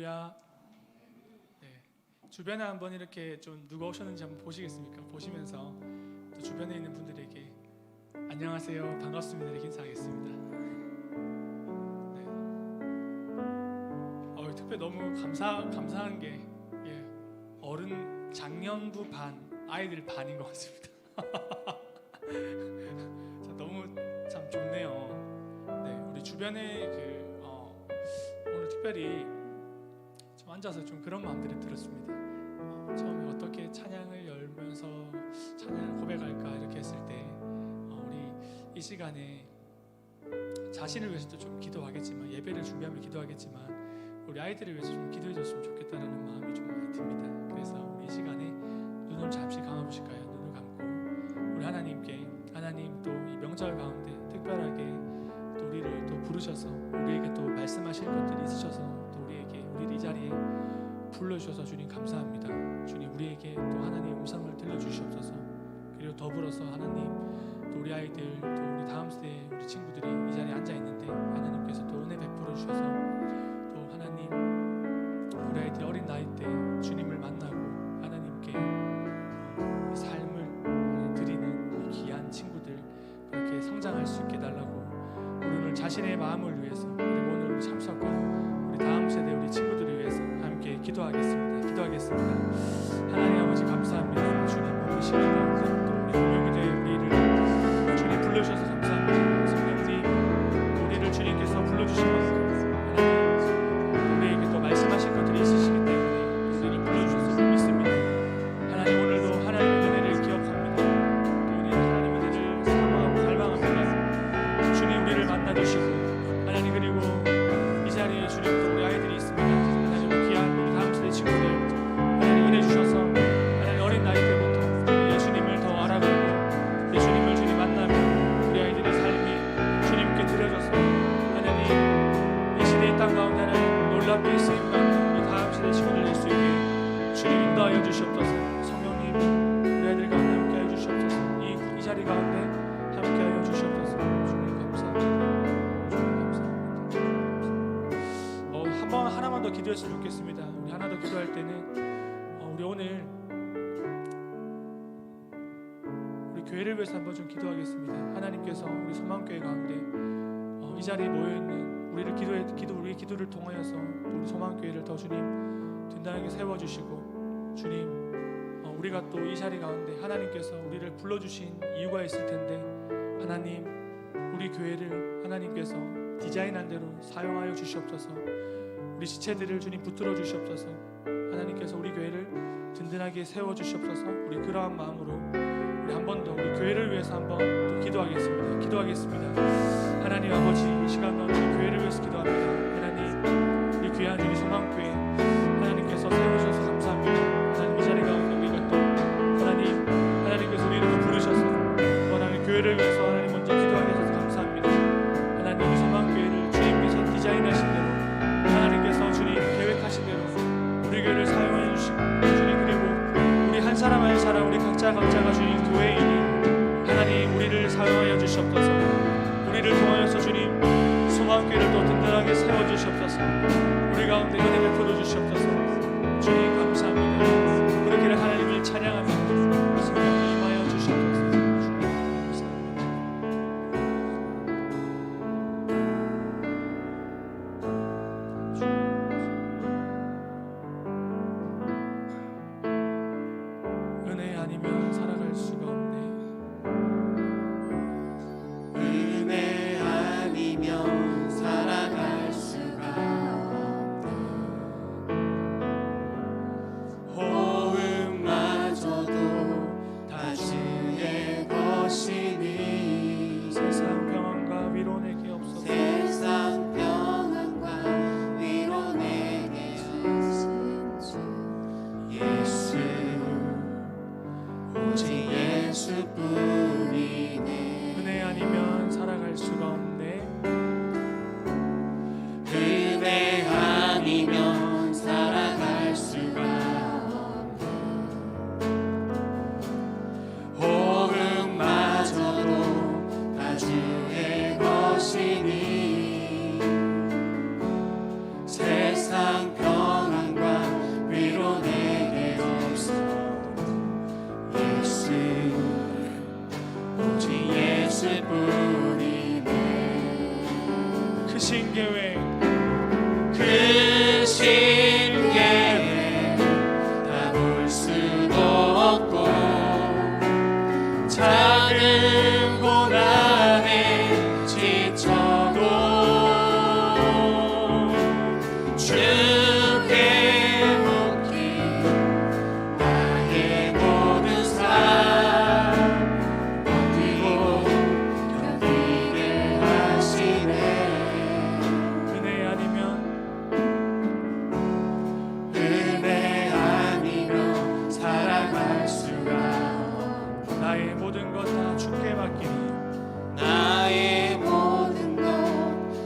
할렐루야. 네. 주변에 한번 이렇게 좀 누가 오셨는지 한번 보시겠습니까? 보시면서 또 주변에 있는 분들에게 안녕하세요, 반갑습니다 이렇게 인사하겠습니다. 네. 특별히 너무 감사한 게 어른 장년부 반, 아이들 반인 것 같습니다. 너무 참 좋네요. 네, 우리 주변에 오늘 특별히 좀 앉아서 좀 그런 마음들이 들었습니다. 처음에 어떻게 찬양을 열면서 찬양을 고백할까 이렇게 했을 때 우리 이 시간에 자신을 위해서도 좀 기도하겠지만, 예배를 준비하며 기도하겠지만 우리 아이들을 위해서 좀 기도해 줬으면 좋겠다는 마음이 좀 많이 듭니다. 그래서 우리 이 시간에 눈을 잠시 감아보실까요? 눈을 감고 우리 하나님께, 하나님 또 이 명절 가운데 특별하게 또 우리를 또 부르셔서 우리에게 또 말씀하실 것들이 있으셔서 또 우리를 이 자리에 불러주셔서 주님 감사합니다. 주님, 우리에게 또 하나님의 음성을 들려주시옵소서. 그리고 더불어서 하나님, 또 우리 아이들, 또 우리 다음 세대 우리 친구들이 이 자리에 앉아 있는데 하나님께서 또 은혜 베풀어 주셔서 또 하나님, 우리 아이들 어린 나이 때 주님을 만나고 하나님께 삶을 드리는 우리 귀한 친구들 그렇게 성장할 수 있게 달라고, 오늘 자신의 마음을 위해서, 그리고 오늘 우리 참석과 우리 다음 세대 우리 친구들을 위해서 함께 기도하겠습니다. 하나님 아버지 감사합니다. 주님, 우리 시간 가운데 또 우리 공동교회 우리를 주님 불러주셔서 감사합니다. 성령님, 우리를 주님께서 불러주신 만큼 하나님 우리에게 또 말씀하실 것들이 있으시기 때문에 우리를 불러주셔서 믿습니다. 하나님, 오늘도 하나님의 은혜를 기억합니다. 우리 하나님의 은혜를 사모하고 갈망합니다. 주님, 우리를 만나주시고 하나님, 그리고 이 자리에 주님 또 우리 아이들이 있습니다. 하나님, 귀한 우리 다음 세대 친구들 하나님 은혜 주셔서 하나님 어린 나이 때부터 예수님을 더 알아보고 예수님을 주님 만나며 우리 아이들의 삶이 주님께 드려져서 하나님 이 시대의 땅 가운데 하나님 놀랍게 쓰임받는 우리 다음 세대 친구들 될 수 있게 주님 인도하여 주시옵소서. 성령님, 우리 아이들 가운데 함께하여 주시옵소서. 이 자리 가운데 함께하여 주시옵소서. 주님 감사합니다. 한번 하나만 더 기도했으면 좋겠습니다. 우리 하나 더 기도할 때는 우리 오늘 우리 교회를 위해서 한번 좀 기도하겠습니다. 하나님께서 우리 소망교회 가운데 이 자리에 모여있는 우리의 기도를 통하여서 우리 소망교회를 더 주님 든든하게 세워주시고, 주님 우리가 또 이 자리 가운데 하나님께서 우리를 불러주신 이유가 있을 텐데 하나님, 우리 교회를 하나님께서 디자인한 대로 사용하여 주시옵소서. 우리 지체들을 주님 붙들어 주시옵소서. 하나님께서 우리 교회를 든든하게 세워 주시옵소서. 우리 그러한 마음으로 우리 한 번 더 우리 교회를 위해서 한번 또 기도하겠습니다. 하나님 아버지, 이 시간 가운데 교회를 위해서 기도합니다. 하나님, 우리 귀한 우리 소망교회 하나님께서 세우셔서 감사합니다. 하나님, 이 자리 가운데 우리가 또 하나님께서 우리를 또 부르셔서 또 하나님 교회를 위해서 하나님 먼저 기도하게 해주셔서 감사합니다. 하나님, 이 소망교회를 주님께서 디자인하신 대로 하나님께서 주님 계획하신 대로 우리 교회를 사용해 주시고, 주님 그리고 우리 한 사람 한 사람 우리 각자가 주님 교회인이 하나님 우리를 사용하여 주시옵소서. 우리를 통하여서 주님 소망교회를 또 든든하게 세워 주시옵소서. 우리 가운데 은혜 베풀어 주시옵소서. 주님 감사합니다. 그렇게 하나님을 찬양하며 성령 임하여 주시옵소서. 주님 감사합니다. 은혜 아니면 살아갈 수가 없네. 은혜 아니면 살아갈 수가 없네. 오직 예수뿐이네. 크신 계획 크신 계획 다 볼 수도 없고 작은 고난에 지쳐도 주께 묻기 나의 모든 삶 버티고 견디게 하시네. 은혜 아니면 은혜 아니면 살아갈 수가 나의 모든 것 다 주께 맡기니 나의 모든 것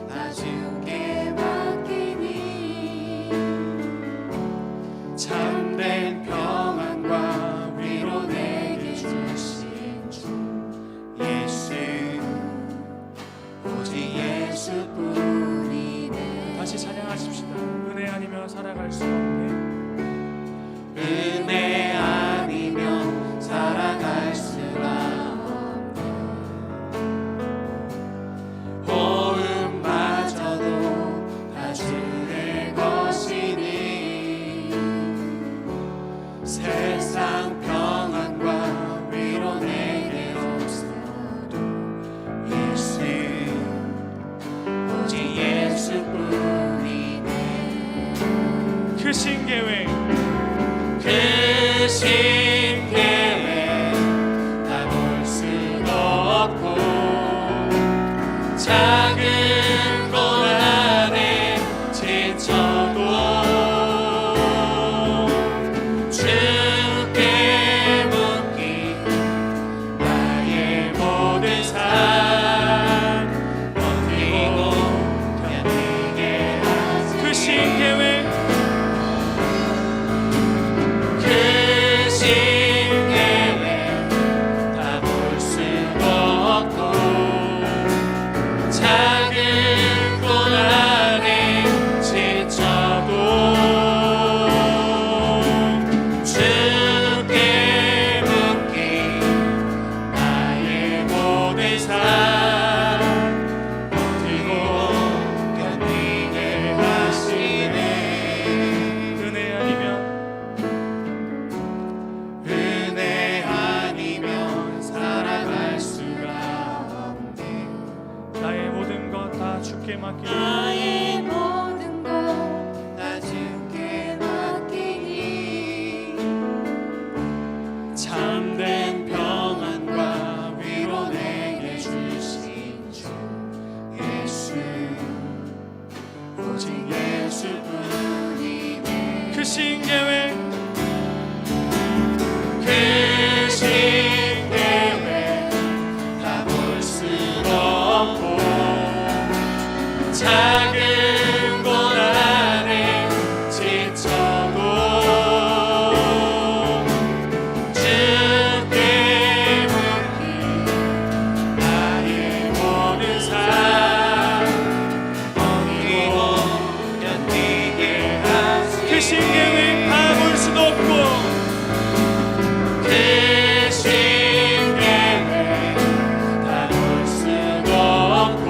다 주께 맡기니 참된 평안과 위로 내게 주신 주 예수 오직 예수뿐이네. 다시 찬양하십시다. 은혜 아니면 살아갈 수 없네. 은혜 아니면 살아갈 수가 호흡마저도 다 주의 것이니 세상 평안과 위로 내게 없어도 예수 오직 예수뿐이네. 크신 계획 크신 계획 다 볼 수도 없고 작은 고난에 지쳐도 주께 묻기 나의 모든 삶 버티고 견디게 하시. 크신 계획 크신 계획 다 볼 수도 없고 작은 고난에 지쳐도 주께 묻기 나의 모든 삶 버티고 견디게 하시네. 은혜 아니면 은혜 아니면 살아갈 수가 없네. 나의 모든 것 다 주께 맡기니 나의 모든 것 다 주께 맡기니 참된 평안과 위로 내게 주신 주 예수 오직 예수뿐이네. 크신 계획 크신 계획 다 볼 수도 없고 작은 고난에 지쳐도 주께 묻기 나의 모든 삶 버리고 견디게 하시. 크신 계획 다 볼 수도 없고 크신 계획 다 볼 수도 없고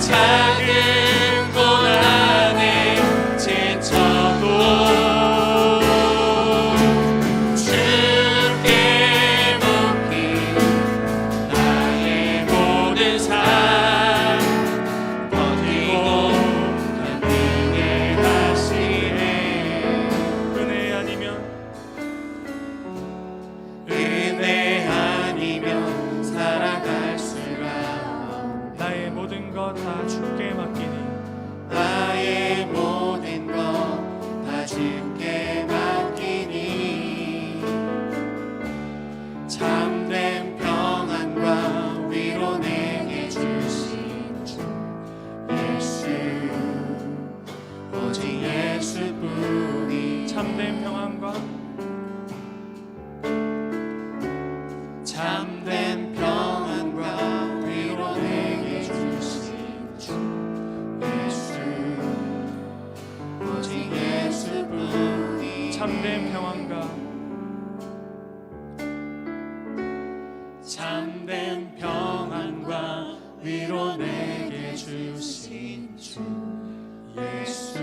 작은 참된 평안과 위로 내게 주신 주 예수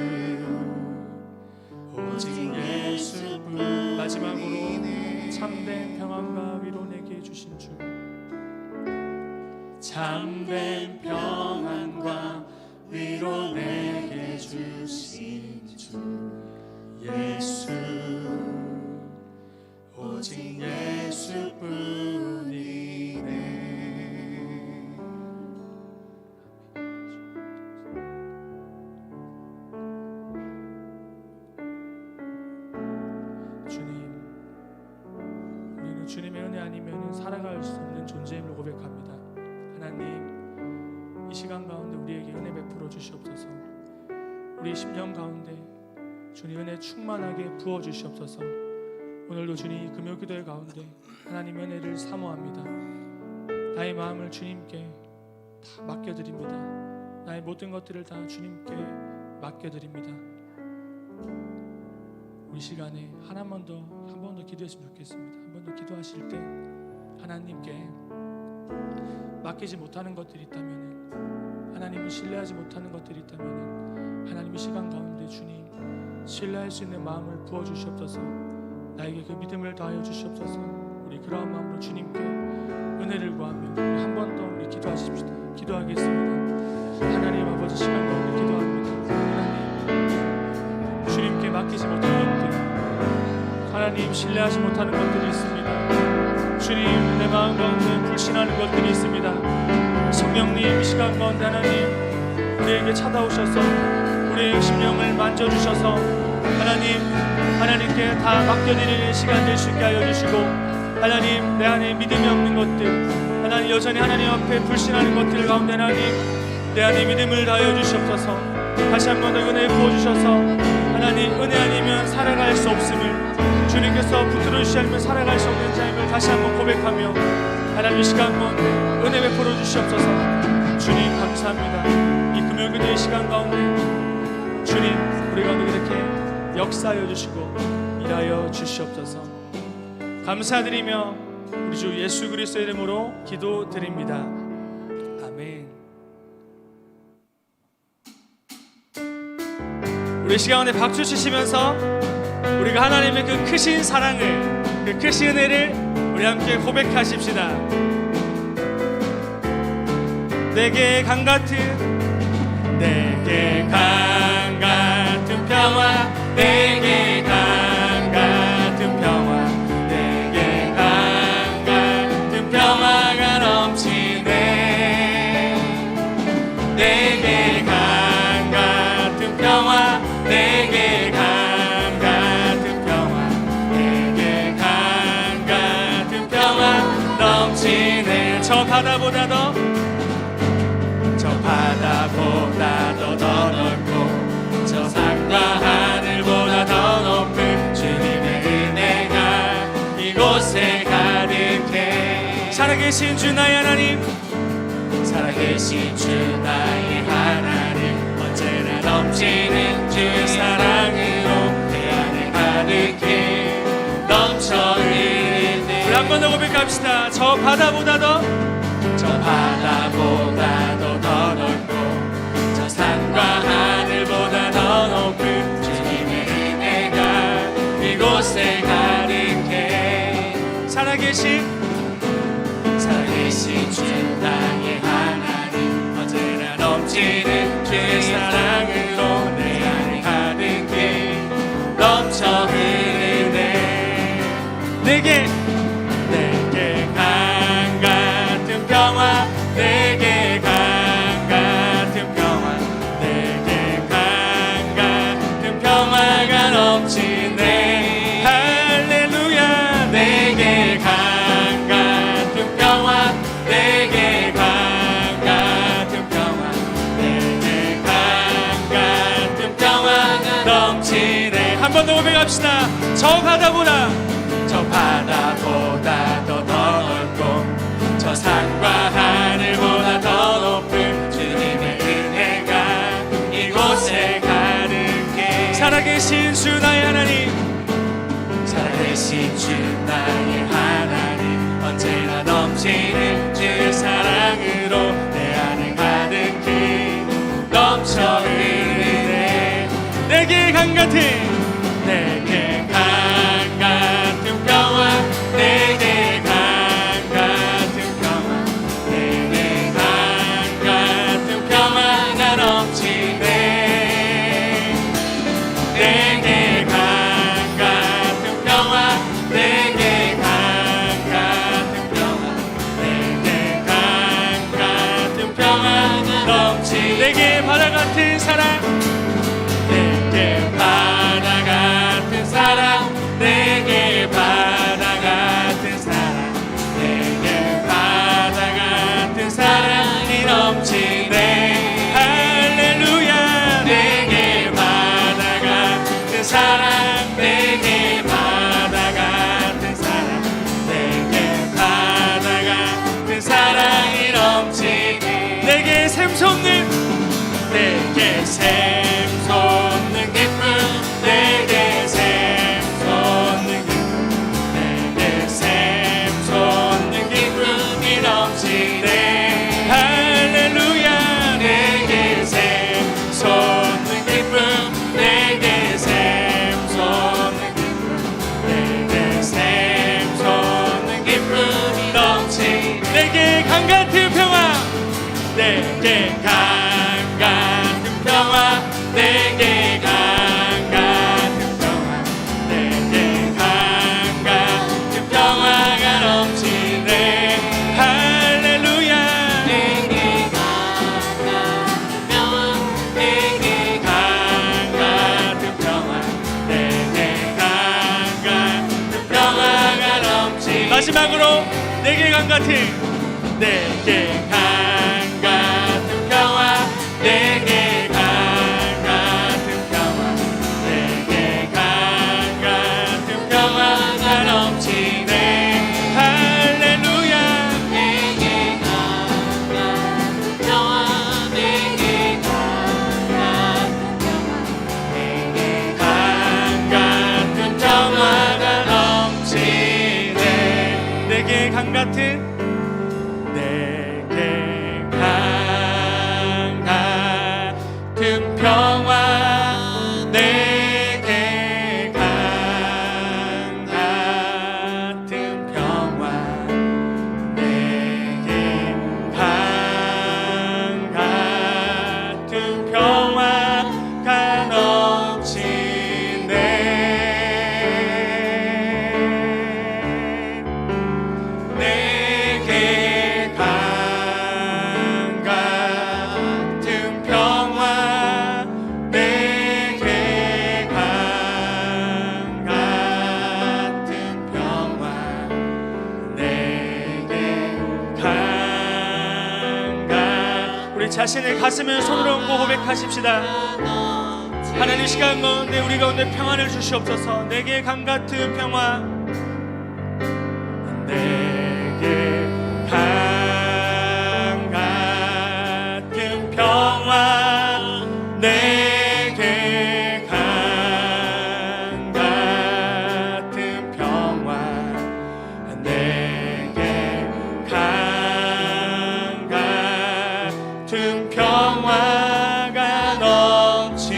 오직 예수뿐. 마지막으로 참된 평안과 위로 내게 주신 주 참된 평안과 위로 내게 주신 주 예수 오직 예수뿐이네. 주님, 우리는 주님의 은혜 아니면 살아갈 수 없는 존재임을 고백합니다. 하나님, 이 시간 가운데 우리에게 은혜 베풀어 주시옵소서. 우리 심령 가운데 주님 은혜 충만하게 부어 주시옵소서. 오늘도 주님 금요 기도회 가운데 하나님 은혜를 사모합니다. 나의 마음을 주님께 다 맡겨드립니다. 나의 모든 것들을 다 주님께 맡겨드립니다. 우리 시간에 한 번 더 기도했으면 좋겠습니다. 한 번 더 기도하실 때 하나님께 맡기지 못하는 것들이 있다면, 하나님을 신뢰하지 못하는 것들이 있다면 하나님의 시간 가운데 주님 신뢰할 수 있는 마음을 부어주시옵소서. 나에게 그 믿음을 다하여 주시옵소서. 우리 그러한 마음으로 주님께 은혜를 구하며 한 번 더 우리 기도하십시다. 기도하겠습니다. 하나님 아버지, 시간 가운데 기도합니다. 하나님, 주님께 맡기지 못하는 것들, 하나님 신뢰하지 못하는 것들이 있습니다. 주님, 내 마음 가운데 불신하는 것들이 있습니다. 성령님, 이 시간 가운데 하나님 우리에게 찾아오셔서 우리의 심령을 만져주셔서 하나님께 다 맡겨드리는 시간 될 수 있게 하여 주시고, 하나님 내 안에 믿음이 없는 것들, 하나님 여전히 하나님 앞에 불신하는 것들 가운데 하나님 내 안에 믿음을 다하여 주시옵소서. 다시 한 번 더 은혜 부어주셔서 하나님 은혜 아니면 살아갈 수 없음을, 주님께서 붙들어 주시지 않으면 살아갈 수 없는 자임을 다시 한번 고백하며 하나님 이 시간 한번 은혜 베풀어 주시옵소서. 주님 감사합니다. 이 금요일의 시간 가운데 주님 우리 가운데 이렇게 역사하여 주시고 일하여 주시옵소서. 감사드리며 우리 주 예수 그리스도의 이름으로 기도드립니다. 아멘. 우리 시간 가운데 박수 치시면서 우리가 하나님의 그 크신 사랑을, 그 크신 은혜를 우리 함께 고백하십시다. 내게 강 같은 평화, 내게 강 같은 평화, 내게 강 같은 평화가 넘치네. 내게 강 같은 평화, 내게 강 같은 평화, 내게 강 같은 평화 넘치네. 저 바다보다도 더 넓고 저 산과 하늘보다 더 높은 주님의 은혜가 이곳에 가득해. 살아계신 주 나의 하나님, 살아계신 주 나의 하나님, 언제나 넘치는 주의 사랑으로 내 안에 가득해 넘쳐 흐르네. 우리 한 번 더 고백합시다. 저 바다보다도 더 넓고 저 산과 하늘보다 더 높은 주님의 은혜가 이곳에 가득해. 살아계신 주 나의 하나님, 언제나 넘치는 주의 사랑으로 내 안에 가득해 넘쳐 흐르네. 내게 강 같은 평화, 내게 강 같은 평화, 내게 강 같은 평화가 넘치네. 할렐루야. 내게 강 같은 평화, 내게 강 같은 평화, 내게 강 같은 평화가 넘치네. 한 번 더 고백합시다. 저 바다보다 더 넓고 저 산과 하늘보다 더 높은 주님의 은혜가 이곳에 가득해. 살아계신 주 나의 하나님, 살아계신 주 나의 하나님, 언제나 넘치는 같은 내게 강 같은 평화 내게 강 같은 평화 내게 강 같은 평화가 넘치네 내게 강 같은 평화 내게 강 같은 평화 내게 강 같은 평화가 넘치네 내게 바다 같은 사랑 내게 바다 같은 사랑 내게 바다 같은 사랑 내게 바다 같은 사랑이 넘치네 할렐루야 내게 바다 같은 사랑 내게 바다 같은 사랑 내게 바다 같은 사랑이 넘치네 내게 샘솟는 내게 샘솟는 기쁨 내게 샘솟는 기쁨 내게 샘솟는 기쁨이 넘치네 할렐루야 내게 샘솟는 기쁨 내게 샘솟는 기쁨 내게 샘솟는 기쁨이 넘치네 내게 강 같은 평화 내게 강 같은 평화 내게 강 같은 평화 내게 강 같은 평화가 넘치네 할렐루야 내게 강 같은 평화 내게 강 같은 평화 내게 강 같은 평화가 넘치네 마지막으로 내게 강 같은 내게 강 같은 평화 내게 강 같은 평화 내게 강 같은 평화가 넘치네 할렐루야 내게 강 같은 평화 내게 강 같은 평화 내게 강 같은 평화가 넘치네 내게 강 같은 내게 강 같은 평화 내게 강 같은 평화 내게 강 같은 평화가 넘치네 내게 강 같은 평화 내게 강 같은 평화 내게 강 같은 우리 자신의 가슴을 손으로 얹고 고백하십시다. 하나님 시간 가운데 우리 가운데 평안을 주시옵소서. 내게 강 같은 평화 내게 강 같은 평화 내게 강 같은 평화 내게 강 같은 평화가 넘치네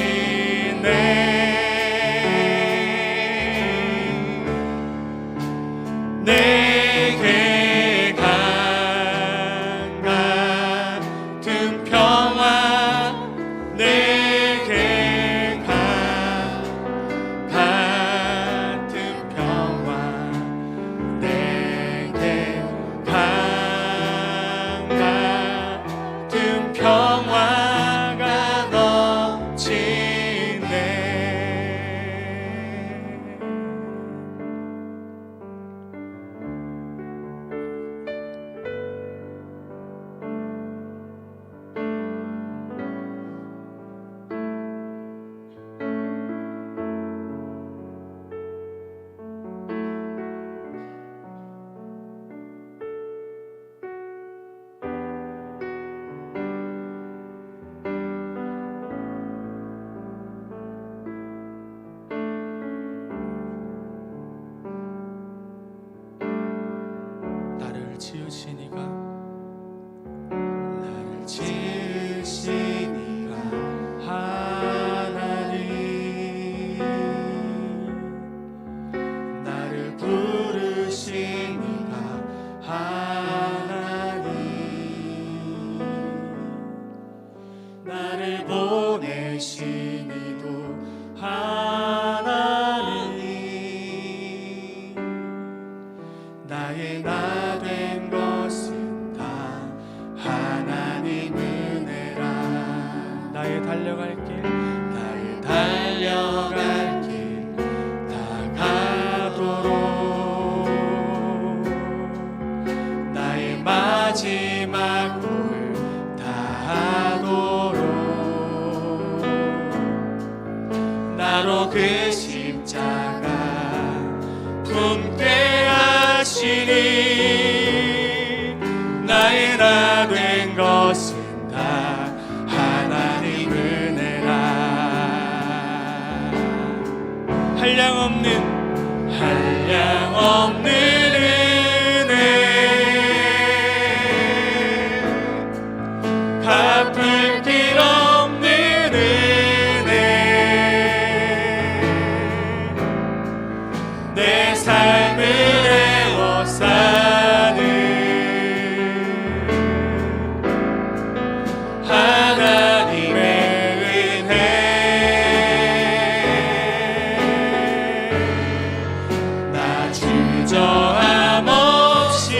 나의 나 된 것은 다 하나님 은혜라. 한량없는 은혜, 갚을 길 없는 은혜, 내 삶을 애워싸는 하나님의 은혜. 나 주저함 없이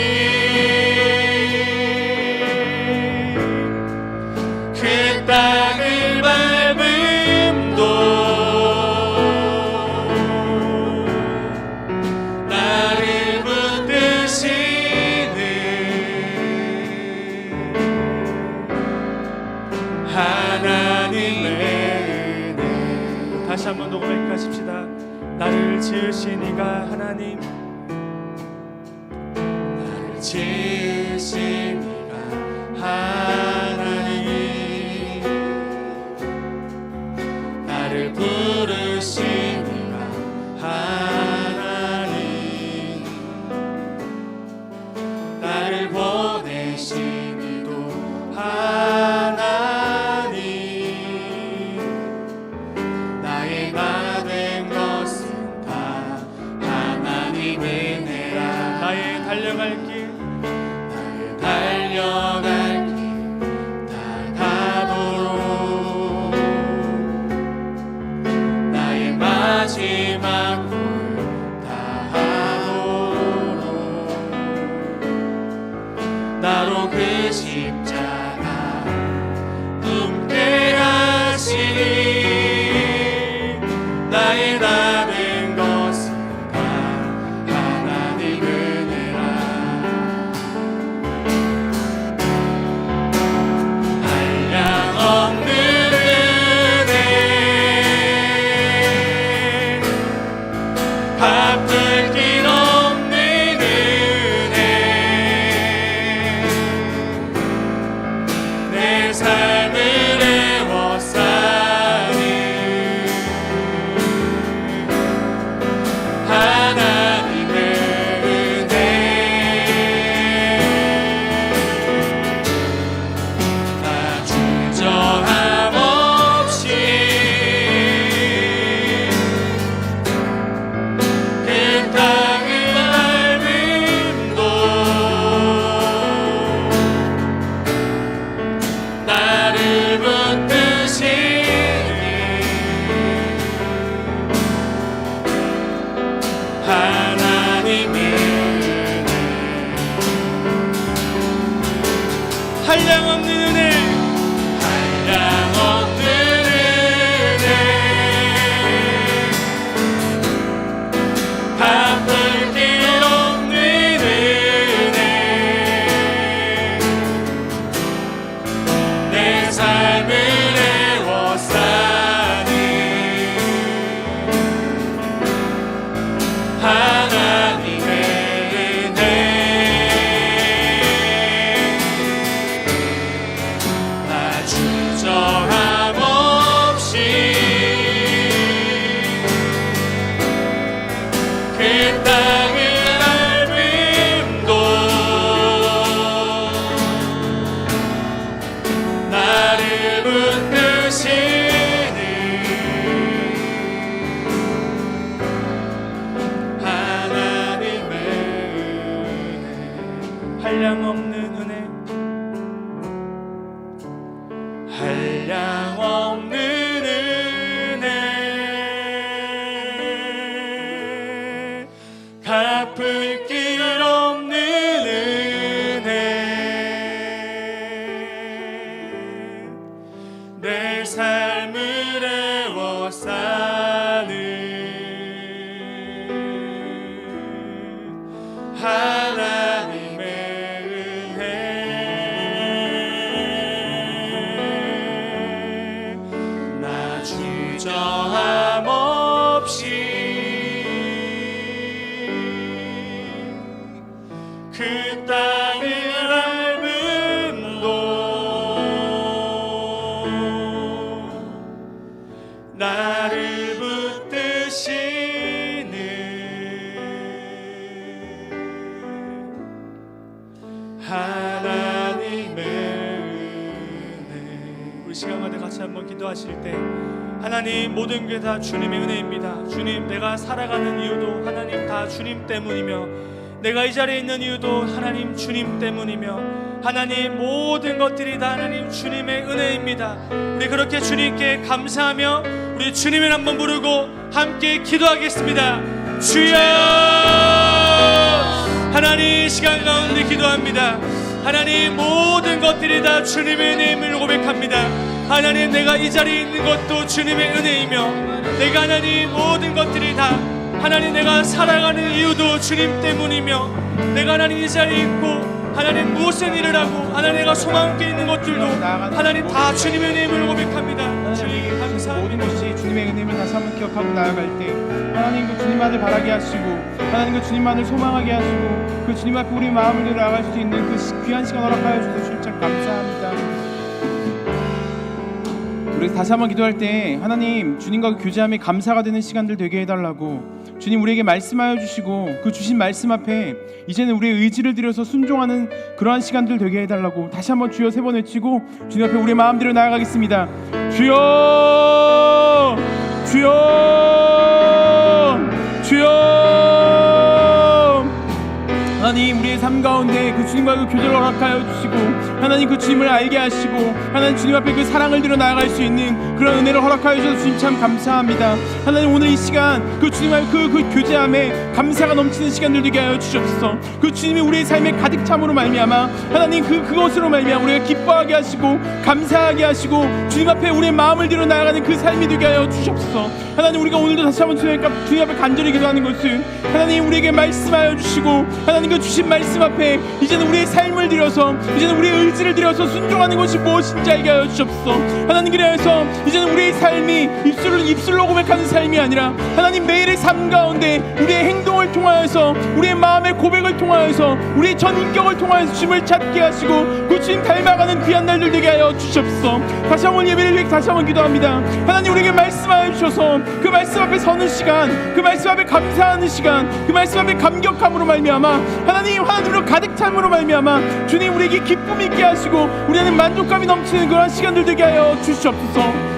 그 땅을 밟음도 나를 붙드시는 하나님의 은혜. 다시 한번 더 고백하십시다. 나를 지으신 이가 하나님, 나를 지으신 이가 하나님, 나를 부르신 이가 하나님, 나를 보내신 이도 하나님, 나의 나 된 것은 다 하나님 은혜라. 나의 달려갈 길, 나의 달려갈 길 다 가도록, 나의 마지막 골 다 하도록, 나로 그 십자가 품게 하시니 나의 나 된 것은 다 하나님 은혜라. 한량없는 은혜, 갚을 길 없는 은혜, 내 삶을 애워싸는 하나님의 은혜. 나 주저함 없이 그 땅을 밟음도 나를 붙드시는 하나님의 은혜. 한량없는 은혜, 한량없는 은혜, 갚을 길 없는 은혜, 내 삶을 애워싸는 하나님의 은혜. 나 주저함 없이 그 땅을 밟음도 나를 붙드시는 하나님의 은혜. 한량없는 은혜, 한량없는 은혜, 갚을 길 없는 은혜, 내 삶을 애워싸는 하나님의 은혜. 나 주저함 없이 그 땅을 밟음도 시간 가운데 같이 한번 기도하실 때 하나님 모든 게 다 주님의 은혜입니다. 주님, 내가 살아가는 이유도 하나님 다 주님 때문이며 내가 이 자리에 있는 이유도 하나님 주님 때문이며 하나님 모든 것들이 다 하나님 주님의 은혜입니다. 우리 그렇게 주님께 감사하며 우리 주님을 한번 부르고 함께 기도하겠습니다. 주여! 하나님 시간 가운데 기도합니다. 하나님 모든 것들이 다 주님의 은혜임을 고백합니다. 하나님, 내가 이 자리에 있는 것도 주님의 은혜이며 내가 하나님 모든 것들이 다 하나님 내가 살아가는 이유도 주님 때문이며 내가 하나님 이 자리에 있고 하나님 무슨 일을 하고 하나님 내가 소망 함께 있는 것들도 하나님 다 주님의 은혜임을 고백합니다. 주님 감사합니다. 모든 것이 주님의 은혜임을 다시 한번 기억하고 나아갈 때 하나님 그 주님만을 바라게 하시고 하나님 그 주님만을 소망하게 하시고 그 주님 앞에 우리 마음을 들어 나아갈 수 있는 그 귀한 시간 허락하여 주셔서 참 감사합니다. 우리 다시 한번 기도할 때 하나님 주님과 교제함에 감사가 되는 시간들 되게 해달라고 주님 우리에게 말씀하여 주시고 그 주신 말씀 앞에 이제는 우리의 의지를 들여서 순종하는 그러한 시간들 되게 해달라고 다시 한번 주여 세 번 외치고 주님 앞에 우리의 마음대로 나아가겠습니다. 주여 주여 주여 하나님 우리의 삶 가운데 그 주님과 그 교제를 허락하여 주시고 하나님 그 주님을 알게 하시고 하나님 주님 앞에 그 사랑을 들어 나아갈 수 있는 그런 은혜를 허락하여 주셔서 주님 참 감사합니다. 하나님 오늘 이 시간 그 주님과 그 교제함에 감사가 넘치는 시간들 되게 하여 주시옵소서. 그 주님이 우리의 삶에 가득 참으로 말미암아 하나님 그것으로 말미암아 우리가 기뻐하게 하시고 감사하게 하시고 주님 앞에 우리의 마음을 들어 나아가는 그 삶이 되게 하여 주시옵소서. 하나님 우리가 오늘도 다시 한번 주님 앞에 간절히 기도하는 것은 하나님 우리에게 말씀하여 주시고 하나님 그 주신 말씀 앞에 이제는 우리의 삶을 들여서 이제는 우리의 의지를 들여서 순종하는 것이 무엇인지 알게 하여 주옵소서. 하나님 그래서 이제는 우리의 삶이 입술로 고백하는 삶이 아니라 하나님 매일의 삶 가운데 우리의 행동을 통하여서 우리의 마음의 고백을 통하여서 우리의 전 인격을 통하여서 주님을 찾게 하시고 그 주님 닮아가는 귀한 날들 되게 하여 주시옵소서. 다시 한번 예배를 위해 다시 한번 기도합니다. 하나님 우리에게 말씀하여 주셔서 그 말씀 앞에 서는 시간 그 말씀 앞에 감사하는 시간 그 말씀 앞에 감격함으로 말미암아 하나님으로 가득 참으로 말미암아 주님 우리에게 기쁨 있게 하시고 우리 안에 만족감이 넘치는 그런 시간들 되게 하여 주시옵소서.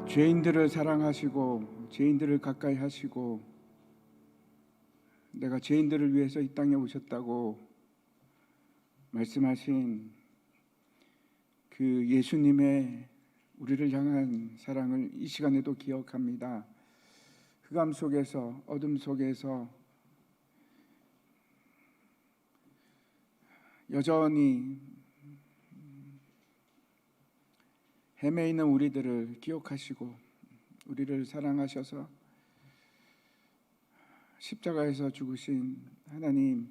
죄인들을 사랑하시고 죄인들을 가까이 하시고 내가 죄인들을 위해서 이 땅에 오셨다고 말씀하신 그 예수님의 우리를 향한 사랑을 이 시간에도 기억합니다. 흑암 속에서 어둠 속에서 여전히 헤매이는 우리들을 기억하시고 우리를 사랑하셔서 십자가에서 죽으신 하나님,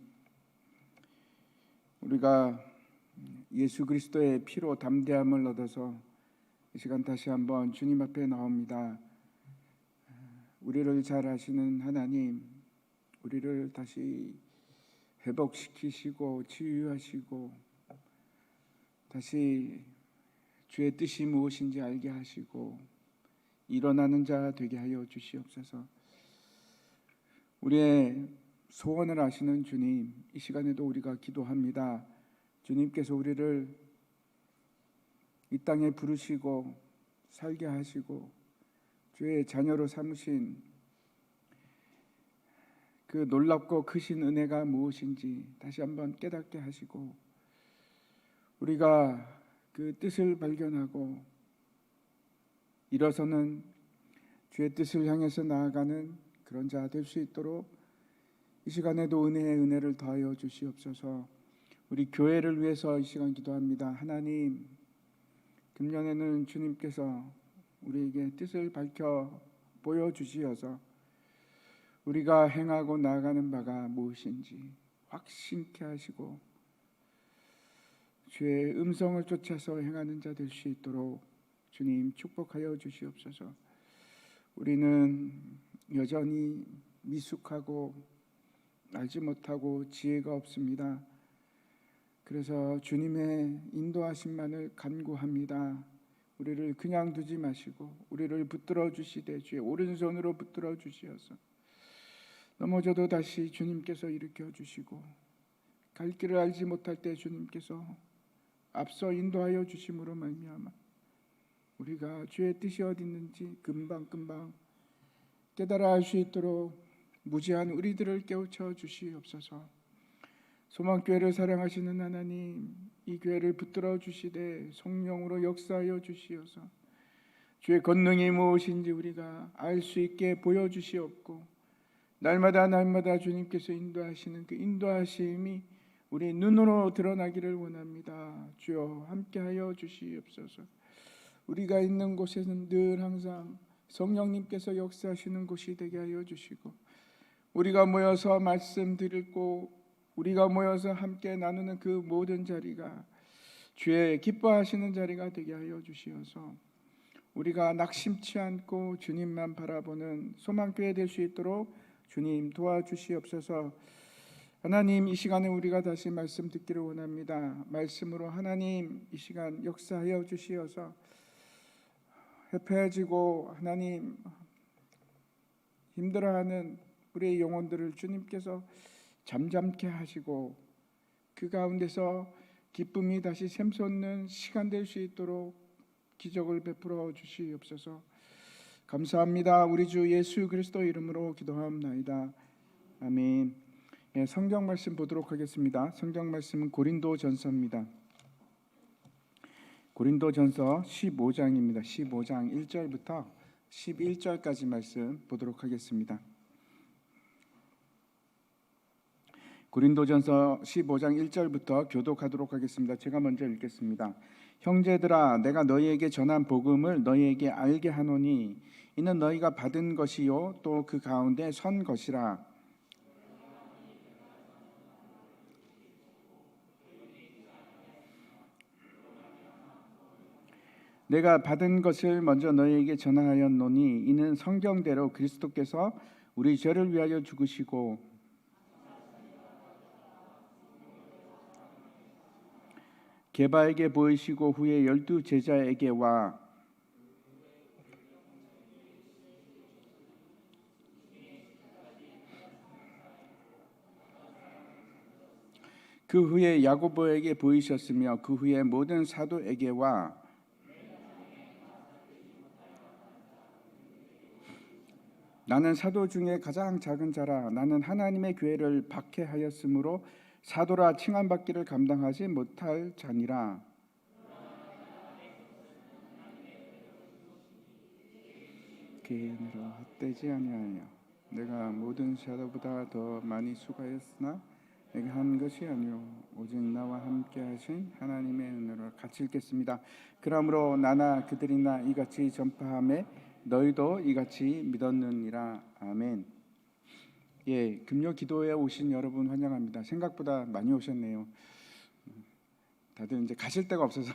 우리가 예수 그리스도의 피로 담대함을 얻어서 이 시간 다시 한번 주님 앞에 나옵니다. 우리를 잘 아시는 하나님, 우리를 다시 회복시키시고 치유하시고 다시 주의 뜻이 무엇인지 알게 하시고 일어나는 자 되게 하여 주시옵소서. 우리의 소원을 아시는 주님, 이 시간에도 우리가 기도합니다. 주님께서 우리를 이 땅에 부르시고 살게 하시고 주의 자녀로 삼으신 그 놀랍고 크신 은혜가 무엇인지 다시 한번 깨닫게 하시고 우리가 그 뜻을 발견하고 일어서는 주의 뜻을 향해서 나아가는 그런 자 될 수 있도록 이 시간에도 은혜의 은혜를 더하여 주시옵소서. 우리 교회를 위해서 이 시간 기도합니다. 하나님, 금년에는 주님께서 우리에게 뜻을 밝혀 보여주시어서 우리가 행하고 나아가는 바가 무엇인지 확신케 하시고 주의 음성을 쫓아서 행하는 자 될 수 있도록 주님 축복하여 주시옵소서. 우리는 여전히 미숙하고 알지 못하고 지혜가 없습니다. 그래서 주님의 인도하심만을 간구합니다. 우리를 그냥 두지 마시고 우리를 붙들어 주시되 주의 오른손으로 붙들어 주시어서 넘어져도 다시 주님께서 일으켜 주시고 갈 길을 알지 못할 때 주님께서 앞서 인도하여 주심으로 말미암아 우리가 주의 뜻이 어디 있는지 금방금방 깨달아 알 수 있도록 무지한 우리들을 깨우쳐 주시옵소서. 소망교회를 사랑하시는 하나님, 이 교회를 붙들어 주시되 성령으로 역사하여 주시어서 주의 권능이 무엇인지 우리가 알 수 있게 보여주시옵고 날마다 주님께서 인도하시는 그 인도하심이 우리 눈으로 드러나기를 원합니다. 주여 함께하여 주시옵소서. 우리가 있는 곳에는 늘 항상 성령님께서 역사하시는 곳이 되게 하여 주시고 우리가 모여서 말씀 드리고 우리가 모여서 함께 나누는 그 모든 자리가 주의 기뻐하시는 자리가 되게 하여 주시어서 우리가 낙심치 않고 주님만 바라보는 소망교회 될 수 있도록 주님 도와주시옵소서. 하나님, 이 시간에 우리가 다시 말씀 듣기를 원합니다. 말씀으로 하나님 이 시간 역사하여 주시어서 회폐해지고 하나님 힘들어하는 우리의 영혼들을 주님께서 잠잠케 하시고 그 가운데서 기쁨이 다시 샘솟는 시간 될 수 있도록 기적을 베풀어 주시옵소서. 감사합니다. 우리 주 예수 그리스도 이름으로 기도하옵나이다. 아멘. 예, 성경 말씀 보도록 하겠습니다. 성경 말씀은 고린도전서입니다. 고린도전서 15장입니다. 15장 1절부터 11절까지 말씀 보도록 하겠습니다. 고린도전서 15장 1절부터 교독하도록 하겠습니다. 제가 먼저 읽겠습니다. 형제들아, 내가 너희에게 전한 복음을 너희에게 알게 하노니 이는 너희가 받은 것이요 또 그 가운데 선 것이라. 내가 받은 것을 먼저 너희에게 전하였노니 이는 성경대로 그리스도께서 우리 죄를 위하여 죽으시고 게바에게 보이시고 후에 12 제자에게와 그 후에 야고보에게 보이셨으며 그 후에 모든 사도에게와 나는 사도 중에 가장 작은 자라. 나는 하나님의 교회를 박해하였으므로 사도라 칭함받기를 감당하지 못할 자니라. 개인으로 헛되지 아니하여 내가 모든 사도보다 더 많이 수고하였으나 내가 한 것이 아니요 오직 나와 함께 하신 하나님의 은혜로. 같이 읽겠습니다. 그러므로 나나 그들이나 이같이 전파하매 너희도 이같이 믿었느니라. 아멘. 예, 금요 기도에 오신 여러분 환영합니다. 생각보다 많이 오셨네요. 다들 이제 가실 데가 없어서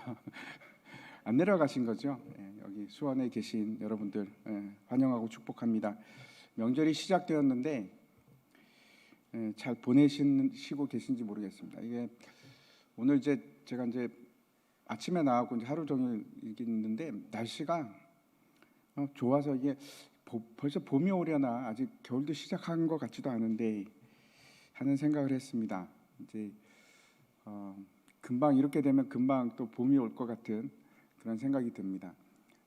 안 내려가신 거죠. 예, 여기 수원에 계신 여러분들 환영하고 축복합니다. 명절이 시작되었는데 잘 보내시고 계신지 모르겠습니다. 이게 오늘 제가 이제 아침에 나가고 이제 하루 종일 있는데 날씨가 좋아서 이게 벌써 봄이 오려나 아직 겨울도 시작한 것 같지도 않은데 하는 생각을 했습니다. 이제 금방 이렇게 되면 금방 또 봄이 올 것 같은 그런 생각이 듭니다.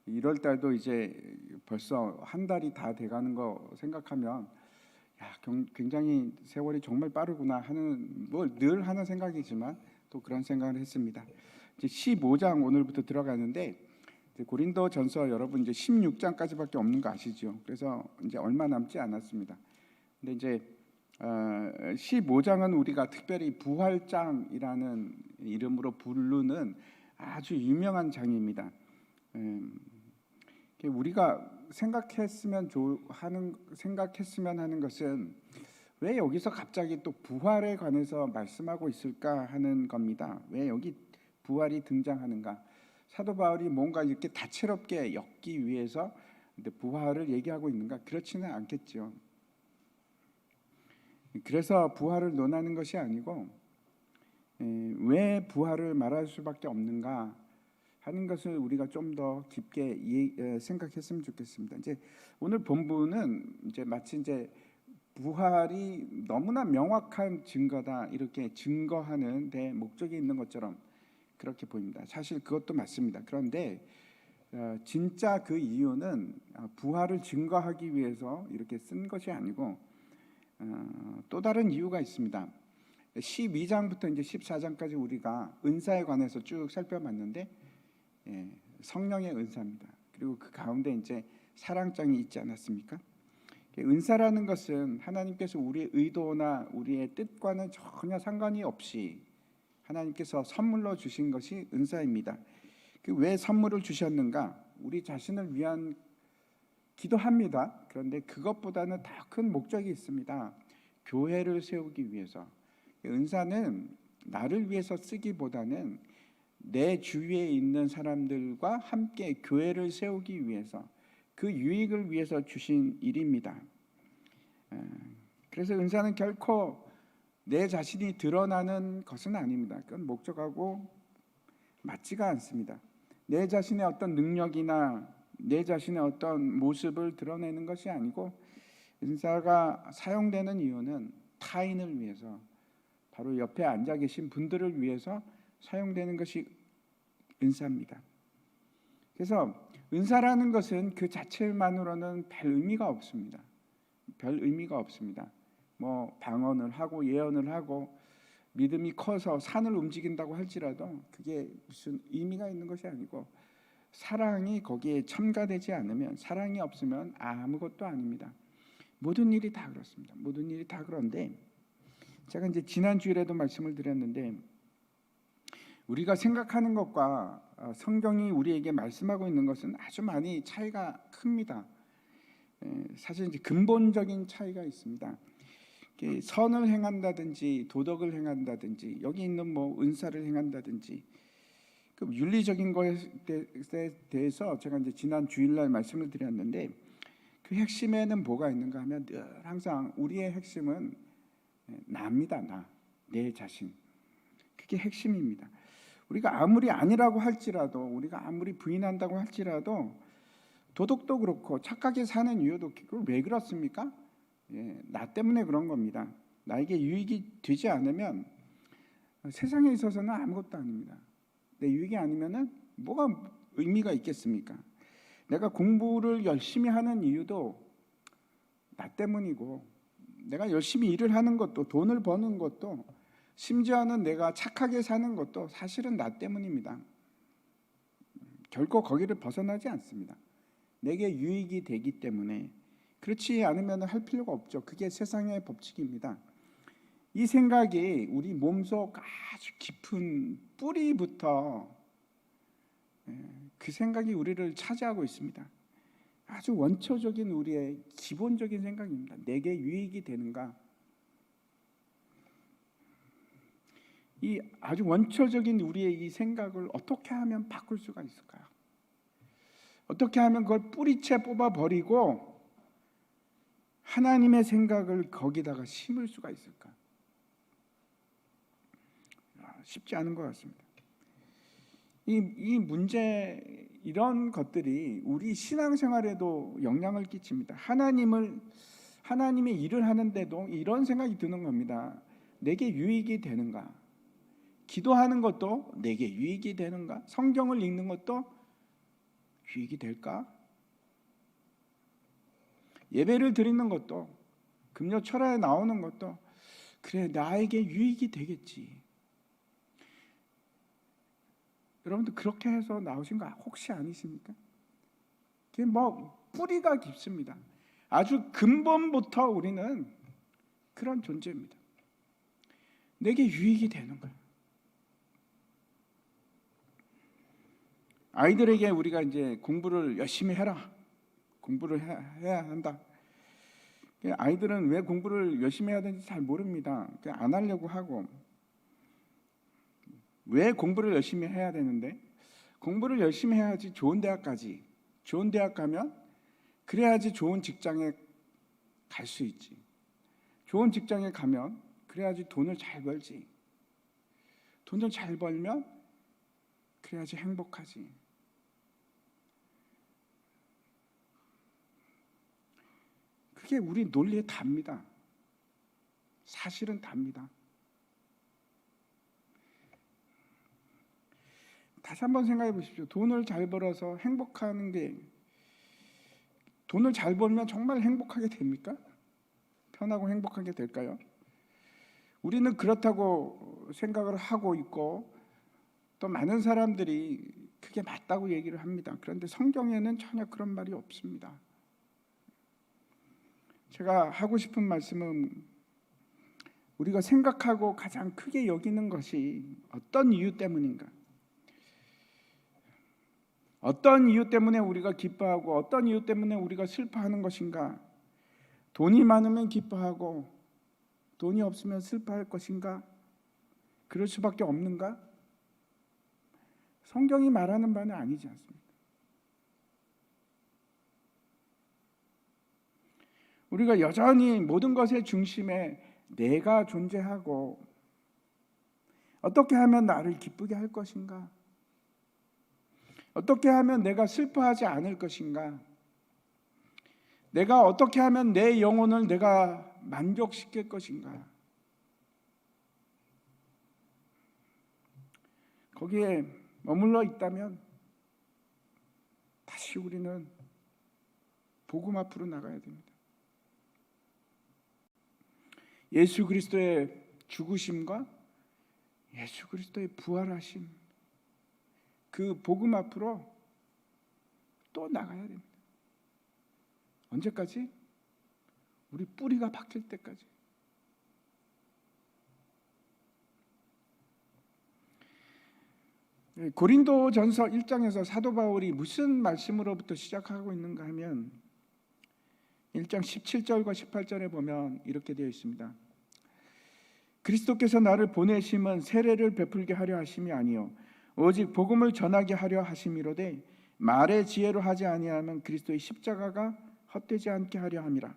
1월 달도 이제 벌써 한 달이 다 돼가는 거 생각하면 굉장히 세월이 정말 빠르구나 하는 뭐 늘 하는 생각이지만 또 그런 생각을 했습니다. 이제 15장 오늘부터 들어가는데 고린도전서 여러분 이제 16장까지밖에 없는 거 아시죠? 그래서 이제 얼마 남지 않았습니다. 근데 이제 15장은 우리가 특별히 부활장이라는 이름으로 부르는 아주 유명한 장입니다. 우리가 생각했으면 하는 것은 왜 여기서 갑자기 또 부활에 관해서 말씀하고 있을까 하는 겁니다. 왜 여기 부활이 등장하는가? 사도 바울이 뭔가 이렇게 다채롭게 엮기 위해서 부활을 얘기하고 있는가? 그렇지는 않겠죠. 그래서 부활을 논하는 것이 아니고 왜 부활을 말할 수밖에 없는가 하는 것을 우리가 좀 더 깊게 생각했으면 좋겠습니다. 이제 오늘 본문은 이제 마치 이제 부활이 너무나 명확한 증거다 이렇게 증거하는 데 목적이 있는 것처럼 그렇게 보입니다. 사실 그것도 맞습니다. 그런데 진짜 그 이유는 부활을 증거하기 위해서 이렇게 쓴 것이 아니고 또 다른 이유가 있습니다. 12장부터 이제 14장까지 우리가 은사에 관해서 쭉 살펴봤는데 성령의 은사입니다. 그리고 그 가운데 이제 사랑장이 있지 않았습니까? 은사라는 것은 하나님께서 우리의 의도나 우리의 뜻과는 전혀 상관이 없이 하나님께서 선물로 주신 것이 은사입니다. 왜 선물을 주셨는가? 우리 자신을 위한 기도합니다. 그런데 그것보다는 더 큰 목적이 있습니다. 교회를 세우기 위해서. 은사는 나를 위해서 쓰기보다는 내 주위에 있는 사람들과 함께 교회를 세우기 위해서, 그 유익을 위해서 주신 일입니다. 그래서 은사는 결코 내 자신이 드러나는 것은 아닙니다. 그건 목적하고 맞지가 않습니다. 내 자신의 어떤 능력이나 내 자신의 어떤 모습을 드러내는 것이 아니고, 은사가 사용되는 이유는 타인을 위해서, 바로 옆에 앉아 계신 분들을 위해서 사용되는 것이 은사입니다. 그래서 은사라는 것은 그 자체만으로는 별 의미가 없습니다. 별 의미가 없습니다. 뭐 방언을 하고 예언을 하고 믿음이 커서 산을 움직인다고 할지라도 그게 무슨 의미가 있는 것이 아니고, 사랑이 거기에 첨가되지 않으면, 사랑이 없으면 아무것도 아닙니다. 모든 일이 다 그렇습니다. 모든 일이 다 그런데, 제가 이제 지난 주일에도 말씀을 드렸는데, 우리가 생각하는 것과 성경이 우리에게 말씀하고 있는 것은 아주 많이 차이가 큽니다. 사실 이제 근본적인 차이가 있습니다. 선을 행한다든지 도덕을 행한다든지 여기 있는 뭐 은사를 행한다든지 그 윤리적인 것에 대해서 제가 이제 지난 주일날 말씀을 드렸는데, 그 핵심에는 뭐가 있는가 하면 늘 항상 우리의 핵심은 나입니다. 내 자신. 그게 핵심입니다. 우리가 아무리 아니라고 할지라도, 우리가 아무리 부인한다고 할지라도, 도덕도 그렇고 착하게 사는 이유도 그걸 왜 그렇습니까? 나 때문에 그런 겁니다. 나에게 유익이 되지 않으면 세상에 있어서는 아무것도 아닙니다. 내 유익이 아니면은 뭐가 의미가 있겠습니까? 내가 공부를 열심히 하는 이유도 나 때문이고, 내가 열심히 일을 하는 것도, 돈을 버는 것도, 심지어는 내가 착하게 사는 것도 사실은 나 때문입니다. 결코 거기를 벗어나지 않습니다. 내게 유익이 되기 때문에. 그렇지 않으면 할 필요가 없죠. 그게 세상의 법칙입니다. 이 생각이 우리 몸속 아주 깊은 뿌리부터 그 생각이 우리를 차지하고 있습니다. 아주 원초적인 우리의 기본적인 생각입니다. 내게 유익이 되는가? 이 아주 원초적인 우리의 이 생각을 어떻게 하면 바꿀 수가 있을까요? 어떻게 하면 그걸 뿌리채 뽑아버리고 하나님의 생각을 거기다가 심을 수가 있을까? 쉽지 않은 것 같습니다. 이 문제, 이런 것들이 우리 신앙생활에도 영향을 끼칩니다. 하나님의 일을 하는데도 이런 생각이 드는 겁니다. 내게 유익이 되는가? 기도하는 것도 내게 유익이 되는가? 성경을 읽는 것도 유익이 될까? 예배를 드리는 것도, 금요 철야에 나오는 것도 그래 나에게 유익이 되겠지. 여러분들 그렇게 해서 나오신 거 혹시 아니십니까? 그게 뭐 뿌리가 깊습니다. 아주 근본부터 우리는 그런 존재입니다. 내게 유익이 되는 거예요. 아이들에게 우리가 이제 공부를 열심히 해라, 공부를 해야 한다. 아이들은 왜 공부를 열심히 해야 되는지 잘 모릅니다. 안 하려고 하고. 왜 공부를 열심히 해야 되는데? 공부를 열심히 해야지 좋은 대학 가지. 좋은 대학 가면 그래야지 좋은 직장에 갈 수 있지. 좋은 직장에 가면 그래야지 돈을 잘 벌지. 돈을 잘 벌면 그래야지 행복하지. 그게 우리 논리의 답입니다. 사실은 답니다. 다시 한번 생각해 보십시오. 돈을 잘 벌어서 행복하는 게, 돈을 잘 벌면 정말 행복하게 됩니까? 편하고 행복하게 될까요? 우리는 그렇다고 생각을 하고 있고 또 많은 사람들이 그게 맞다고 얘기를 합니다. 그런데 성경에는 전혀 그런 말이 없습니다. 제가 하고 싶은 말씀은 우리가 생각하고 가장 크게 여기는 것이 어떤 이유 때문인가? 어떤 이유 때문에 우리가 기뻐하고 어떤 이유 때문에 우리가 슬퍼하는 것인가? 돈이 많으면 기뻐하고 돈이 없으면 슬퍼할 것인가? 그럴 수밖에 없는가? 성경이 말하는 바는 아니지 않습니까? 우리가 여전히 모든 것의 중심에 내가 존재하고 어떻게 하면 나를 기쁘게 할 것인가? 어떻게 하면 내가 슬퍼하지 않을 것인가? 내가 어떻게 하면 내 영혼을 내가 만족시킬 것인가? 거기에 머물러 있다면 다시 우리는 복음 앞으로 나가야 됩니다. 예수 그리스도의 죽으심과 예수 그리스도의 부활하심, 그 복음 앞으로 또 나가야 됩니다. 언제까지? 우리 뿌리가 박힐 때까지. 고린도전서 1장에서 사도 바울이 무슨 말씀으로부터 시작하고 있는가 하면 1장 17절과 18절에 보면 이렇게 되어 있습니다. 그리스도께서 나를 보내심은 세례를 베풀게 하려 하심이 아니요 오직 복음을 전하게 하려 하심이로되 말의 지혜로 하지 아니하면 그리스도의 십자가가 헛되지 않게 하려 함이라.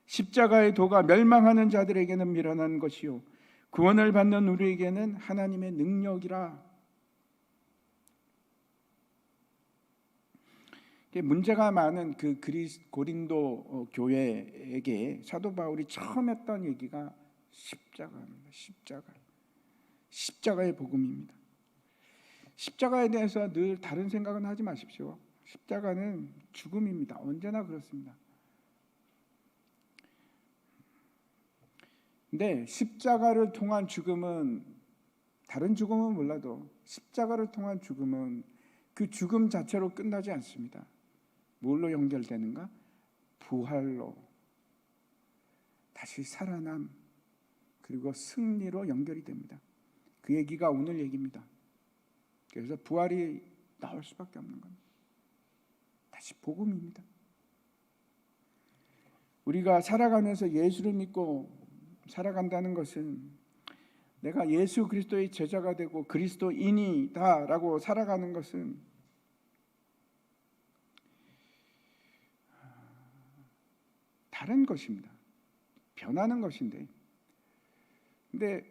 십자가의 도가 멸망하는 자들에게는 미련한 것이요 구원을 받는 우리에게는 하나님의 능력이라. 문제가 많은 그 고린도 교회에게 사도 바울이 처음 했던 얘기가 십자가입니다. 십자가의 복음입니다. 십자가에 대해서 늘 다른 생각은 하지 마십시오. 십자가는 죽음입니다. 언제나 그렇습니다. 근데 십자가를 통한 죽음은, 다른 죽음은 몰라도 십자가를 통한 죽음은 그 죽음 자체로 끝나지 않습니다. 뭘로 연결되는가? 부활로, 다시 살아남, 그리고 승리로 연결이 됩니다. 그 얘기가 오늘 얘기입니다. 그래서 부활이 나올 수밖에 없는 겁니다. 다시 복음입니다. 우리가 살아가면서 예수를 믿고 살아간다는 것은 내가 예수 그리스도의 제자가 되고 그리스도인이다라고 살아가는 것은 다른 것입니다. 변하는 것인데, 근데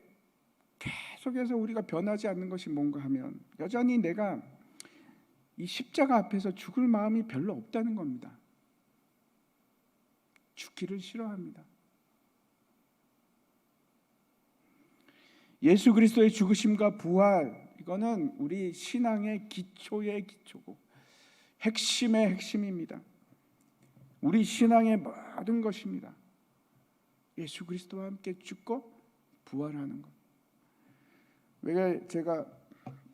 계속해서 우리가 변하지 않는 것이 뭔가 하면 여전히 내가 이 십자가 앞에서 죽을 마음이 별로 없다는 겁니다. 죽기를 싫어합니다. 예수 그리스도의 죽으심과 부활, 이거는 우리 신앙의 기초의 기초고 핵심의 핵심입니다. 우리 신앙의 모든 것입니다. 예수 그리스도와 함께 죽고 부활하는 것. 왜 제가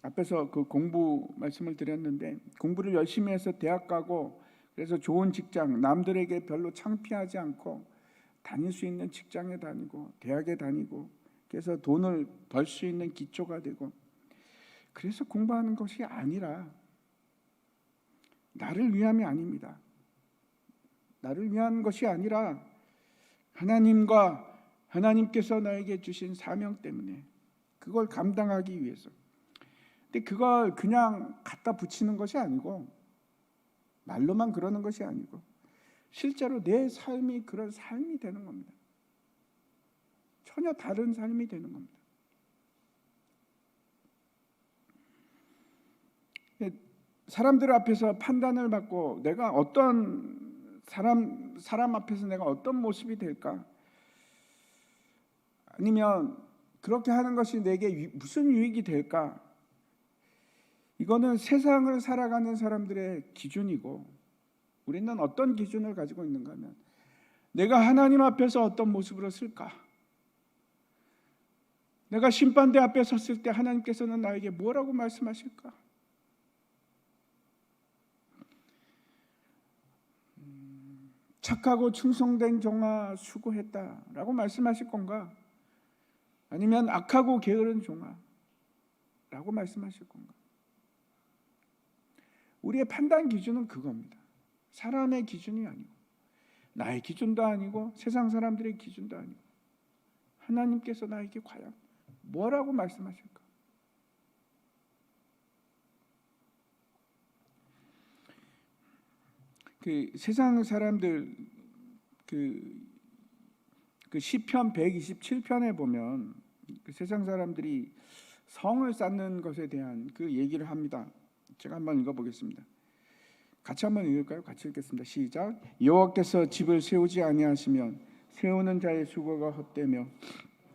앞에서 그 공부 말씀을 드렸는데, 공부를 열심히 해서 대학 가고 그래서 좋은 직장, 남들에게 별로 창피하지 않고 다닐 수 있는 직장에 다니고 대학에 다니고, 그래서 돈을 벌 수 있는 기초가 되고, 그래서 공부하는 것이 아니라 나를 위함이 아닙니다. 나를 위한 것이 아니라 하나님과 하나님께서 나에게 주신 사명 때문에, 그걸 감당하기 위해서. 근데 그걸 그냥 갖다 붙이는 것이 아니고, 말로만 그러는 것이 아니고 실제로 내 삶이 그런 삶이 되는 겁니다. 전혀 다른 삶이 되는 겁니다. 사람들 앞에서 판단을 받고 내가 어떤 사람 앞에서 내가 어떤 모습이 될까? 아니면 그렇게 하는 것이 내게 무슨 유익이 될까? 이거는 세상을 살아가는 사람들의 기준이고, 우리는 어떤 기준을 가지고 있는가 하면 내가 하나님 앞에서 어떤 모습으로 쓸까? 내가 심판대 앞에 섰을 때 하나님께서는 나에게 뭐라고 말씀하실까? 착하고 충성된 종아 수고했다라고 말씀하실 건가? 아니면 악하고 게으른 종아라고 말씀하실 건가? 우리의 판단 기준은 그겁니다. 사람의 기준이 아니고, 나의 기준도 아니고, 세상 사람들의 기준도 아니고, 하나님께서 나에게 과연 뭐라고 말씀하실까? 그 세상 사람들 그 시편 127편에 보면 그 세상 사람들이 성을 쌓는 것에 대한 그 얘기를 합니다. 제가 한번 읽어보겠습니다. 같이 한번 읽을까요? 같이 읽겠습니다. 시작. 여호와께서 집을 세우지 아니하시면 세우는 자의 수고가 헛되며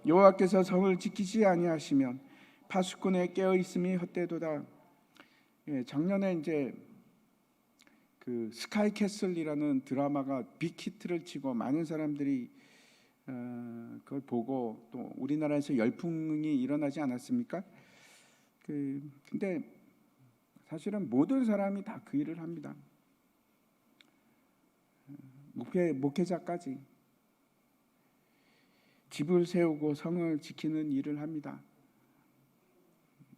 여호와께서 성을 지키지 아니하시면 파수꾼의 깨어 있음이 헛되도다. 예, 작년에 이제 그 스카이캐슬이라는 드라마가 빅히트를 치고 많은 사람들이 그걸 보고 또 우리나라에서 열풍이 일어나지 않았습니까? 근데 사실은 모든 사람이 다 그 일을 합니다. 목회자까지 집을 세우고 성을 지키는 일을 합니다.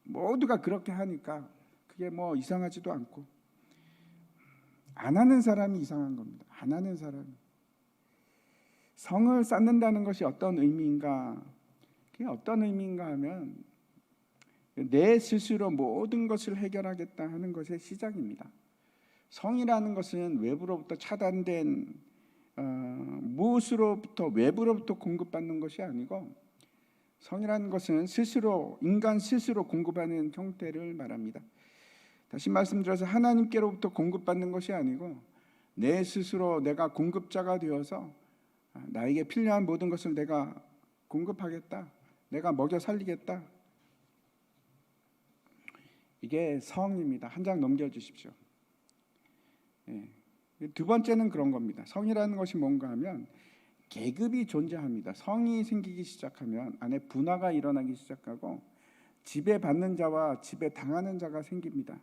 모두가 그렇게 하니까 그게 뭐 이상하지도 않고, 안 하는 사람이 이상한 겁니다. 안 하는 사람이. 성을 쌓는다는 것이 어떤 의미인가? 그게 어떤 의미인가 하면 내 스스로 모든 것을 해결하겠다 하는 것의 시작입니다. 성이라는 것은 외부로부터 차단된 무엇으로부터 외부로부터 공급받는 것이 아니고, 성이라는 것은 스스로 인간 스스로 공급하는 형태를 말합니다. 다시 말씀드려서 하나님께로부터 공급받는 것이 아니고 내 스스로 내가 공급자가 되어서 나에게 필요한 모든 것을 내가 공급하겠다, 내가 먹여 살리겠다. 이게 성입니다. 한 장 넘겨주십시오. 예. 두 번째는 그런 겁니다. 성이라는 것이 뭔가 하면 계급이 존재합니다. 성이 생기기 시작하면 안에 분화가 일어나기 시작하고 지배받는 자와 지배당하는 자가 생깁니다.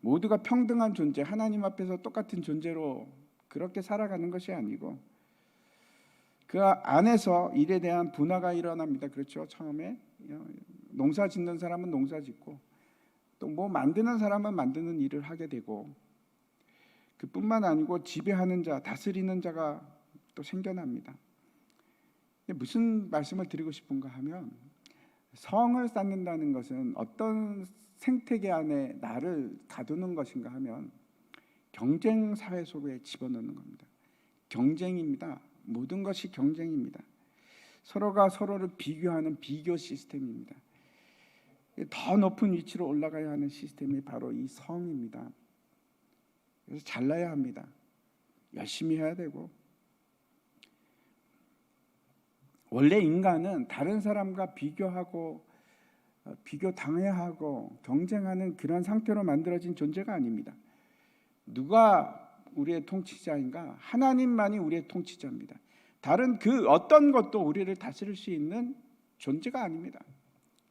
모두가 평등한 존재, 하나님 앞에서 똑같은 존재로 그렇게 살아가는 것이 아니고 그 안에서 일에 대한 분화가 일어납니다. 그렇죠? 처음에 농사 짓는 사람은 농사 짓고 또 뭐 만드는 사람은 만드는 일을 하게 되고, 그뿐만 아니고 지배하는 자, 다스리는 자가 또 생겨납니다. 무슨 말씀을 드리고 싶은가 하면 성을 쌓는다는 것은 어떤 생태계 안에 나를 가두는 것인가 하면 경쟁 사회 속에 집어넣는 겁니다. 경쟁입니다. 모든 것이 경쟁입니다. 서로가 서로를 비교하는 비교 시스템입니다. 더 높은 위치로 올라가야 하는 시스템이 바로 이 성입니다. 그래서 잘나야 합니다. 열심히 해야 되고, 원래 인간은 다른 사람과 비교하고 비교당해야 하고 경쟁하는 그런 상태로 만들어진 존재가 아닙니다. 누가 우리의 통치자인가? 하나님만이 우리의 통치자입니다. 다른 그 어떤 것도 우리를 다스릴 수 있는 존재가 아닙니다.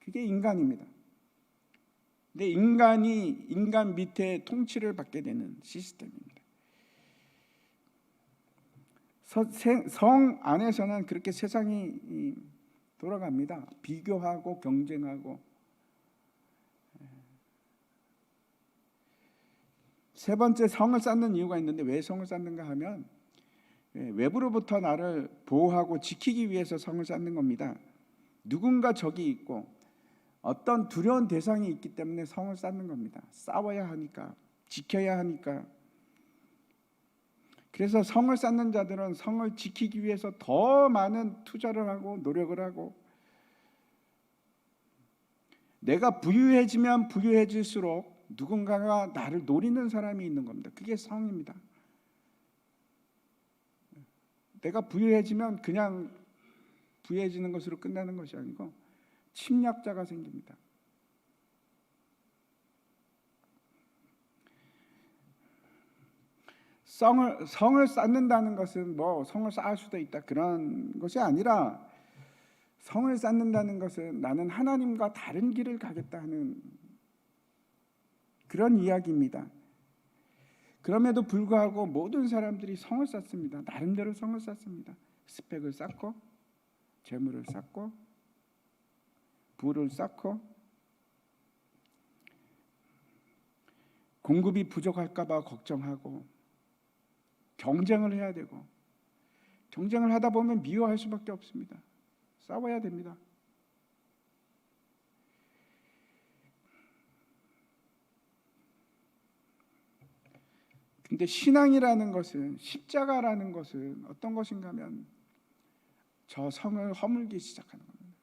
그게 인간입니다. 근데 인간이 인간 밑에 통치를 받게 되는 시스템입니다. 성 안에서는 그렇게 세상이 돌아갑니다. 비교하고 경쟁하고. 세 번째, 성을 쌓는 이유가 있는데 왜 성을 쌓는가 하면 외부로부터 나를 보호하고 지키기 위해서 성을 쌓는 겁니다. 누군가 적이 있고 어떤 두려운 대상이 있기 때문에 성을 쌓는 겁니다. 싸워야 하니까, 지켜야 하니까. 그래서 성을 쌓는 자들은 성을 지키기 위해서 더 많은 투자를 하고 노력을 하고, 내가 부유해지면 부유해질수록 누군가가 나를 노리는 사람이 있는 겁니다. 그게 성입니다. 내가 부유해지면 그냥 부해지는 것으로 끝나는 것이 아니고 침략자가 생깁니다. 성을 쌓는다는 것은 뭐 성을 쌓을 수도 있다 그런 것이 아니라, 성을 쌓는다는 것은 나는 하나님과 다른 길을 가겠다 하는 그런 이야기입니다. 그럼에도 불구하고 모든 사람들이 성을 쌓습니다. 나름대로 성을 쌓습니다. 스펙을 쌓고, 재물을 쌓고, 부를 쌓고, 공급이 부족할까 봐 걱정하고, 경쟁을 해야 되고, 경쟁을 하다 보면 미워할 수밖에 없습니다. 싸워야 됩니다. 근데 신앙이라는 것은, 십자가라는 것은 어떤 것인가 하면 저 성을 허물기 시작하는 겁니다.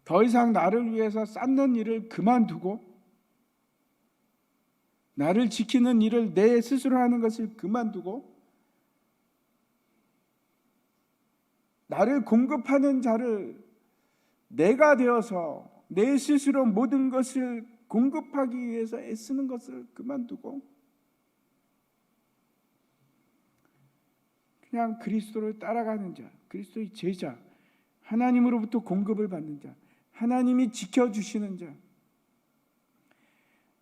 더 이상 나를 위해서 쌓는 일을 그만두고, 나를 지키는 일을 내 스스로 하는 것을 그만두고, 나를 공급하는 자를 내가 되어서 내 스스로 모든 것을 공급하기 위해서 애쓰는 것을 그만두고, 그냥 그리스도를 따라가는 자, 그리스도의 제자, 하나님으로부터 공급을 받는 자, 하나님이 지켜주시는 자,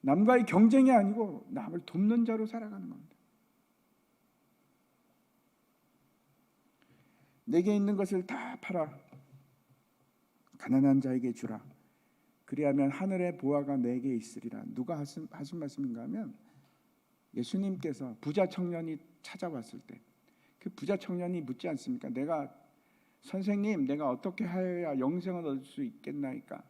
남과의 경쟁이 아니고 남을 돕는 자로 살아가는 겁니다. 내게 있는 것을 다 팔아 가난한 자에게 주라. 그리하면 하늘의 보화가 내게 있으리라. 누가 하신 말씀인가 하면, 예수님께서 부자 청년이 찾아왔을 때 그 부자 청년이 묻지 않습니까? 선생님, 내가 어떻게 하여야 영생을 얻을 수 있겠나이까?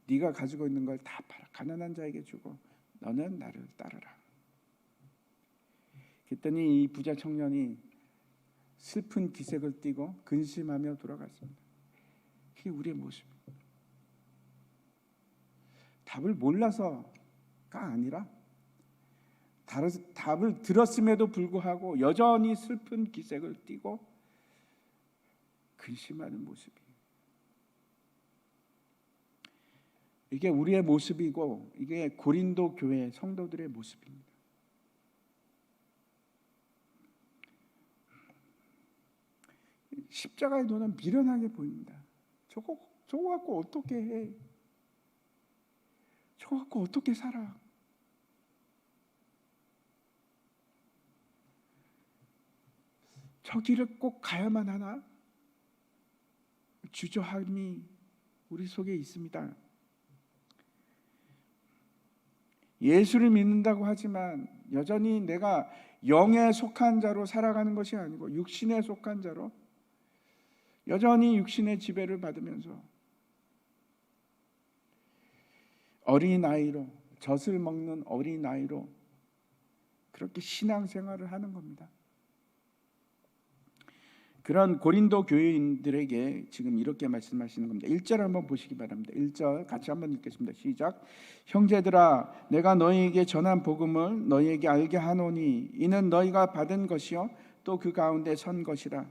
네가 가지고 있는 걸 다 팔아 가난한 자에게 주고 너는 나를 따르라. 그랬더니 이 부자 청년이 슬픈 기색을 띠고 근심하며 돌아갔습니다. 그게 우리의 모습입니다. 답을 몰라서가 아니라 답을 들었음에도 불구하고 여전히 슬픈 기색을 띠고 근심하는 모습이에요. 이게 우리의 모습이고, 이게 고린도 교회 성도들의 모습입니다. 십자가의 눈은 미련하게 보입니다. 저거 갖고 어떻게 해? 저거 갖고 어떻게 살아? 저 길을 꼭 가야만 하나? 주저함이 우리 속에 있습니다. 예수를 믿는다고 하지만 여전히 내가 영에 속한 자로 살아가는 것이 아니고 육신에 속한 자로 여전히 육신의 지배를 받으면서 어린아이로, 젖을 먹는 어린아이로 그렇게 신앙생활을 하는 겁니다. 그런 고린도 교인들에게 지금 이렇게 말씀하시는 겁니다. 1절 한번 보시기 바랍니다. 1절 같이 한번 읽겠습니다. 시작. 형제들아, 내가 너희에게 전한 복음을 너희에게 알게 하노니 이는 너희가 받은 것이요 또 그 가운데 선 것이라.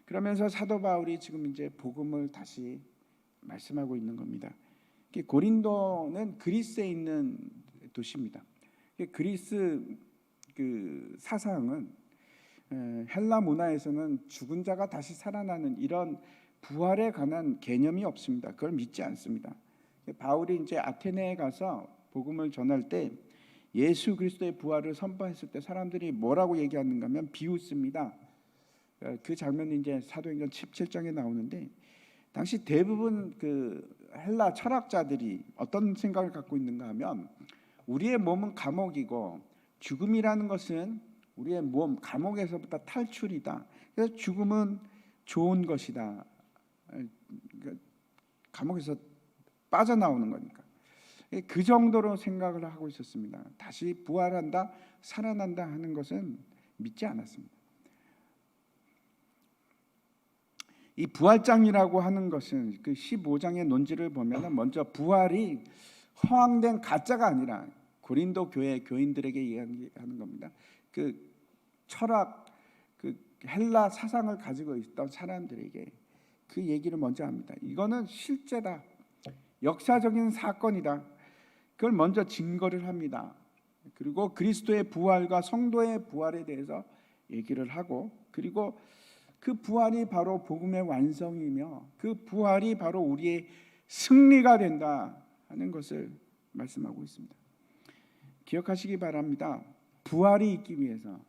그러면서 사도 바울이 지금 이제 복음을 다시 말씀하고 있는 겁니다. 고린도는 그리스에 있는 도시입니다. 그리스 그 사상은 헬라 문화에서는 죽은 자가 다시 살아나는 이런 부활에 관한 개념이 없습니다. 그걸 믿지 않습니다. 바울이 이제 아테네에 가서 복음을 전할 때 예수 그리스도의 부활을 선포했을 때 사람들이 뭐라고 얘기하는가 하면 비웃습니다. 그 장면이 이제 사도행전 17장에 나오는데, 당시 대부분 그 헬라 철학자들이 어떤 생각을 갖고 있는가 하면, 우리의 몸은 감옥이고 죽음이라는 것은 우리의 몸 감옥에서부터 탈출이다. 그래서 죽음은 좋은 것이다. 감옥에서 빠져나오는 거니까. 그 정도로 생각을 하고 있었습니다. 다시 부활한다, 살아난다 하는 것은 믿지 않았습니다. 이 부활장이라고 하는 것은 그 15장의 논지를 보면 먼저 부활이 허황된 가짜가 아니라 고린도 교회 교인들에게 이야기하는 겁니다. 그 철학, 그 헬라 사상을 가지고 있던 사람들에게 그 얘기를 먼저 합니다. 이거는 실제다. 역사적인 사건이다. 그걸 먼저 증거를 합니다. 그리고 그리스도의 부활과 성도의 부활에 대해서 얘기를 하고, 그리고 그 부활이 바로 복음의 완성이며 그 부활이 바로 우리의 승리가 된다 하는 것을 말씀하고 있습니다. 기억하시기 바랍니다. 부활이 있기 위해서,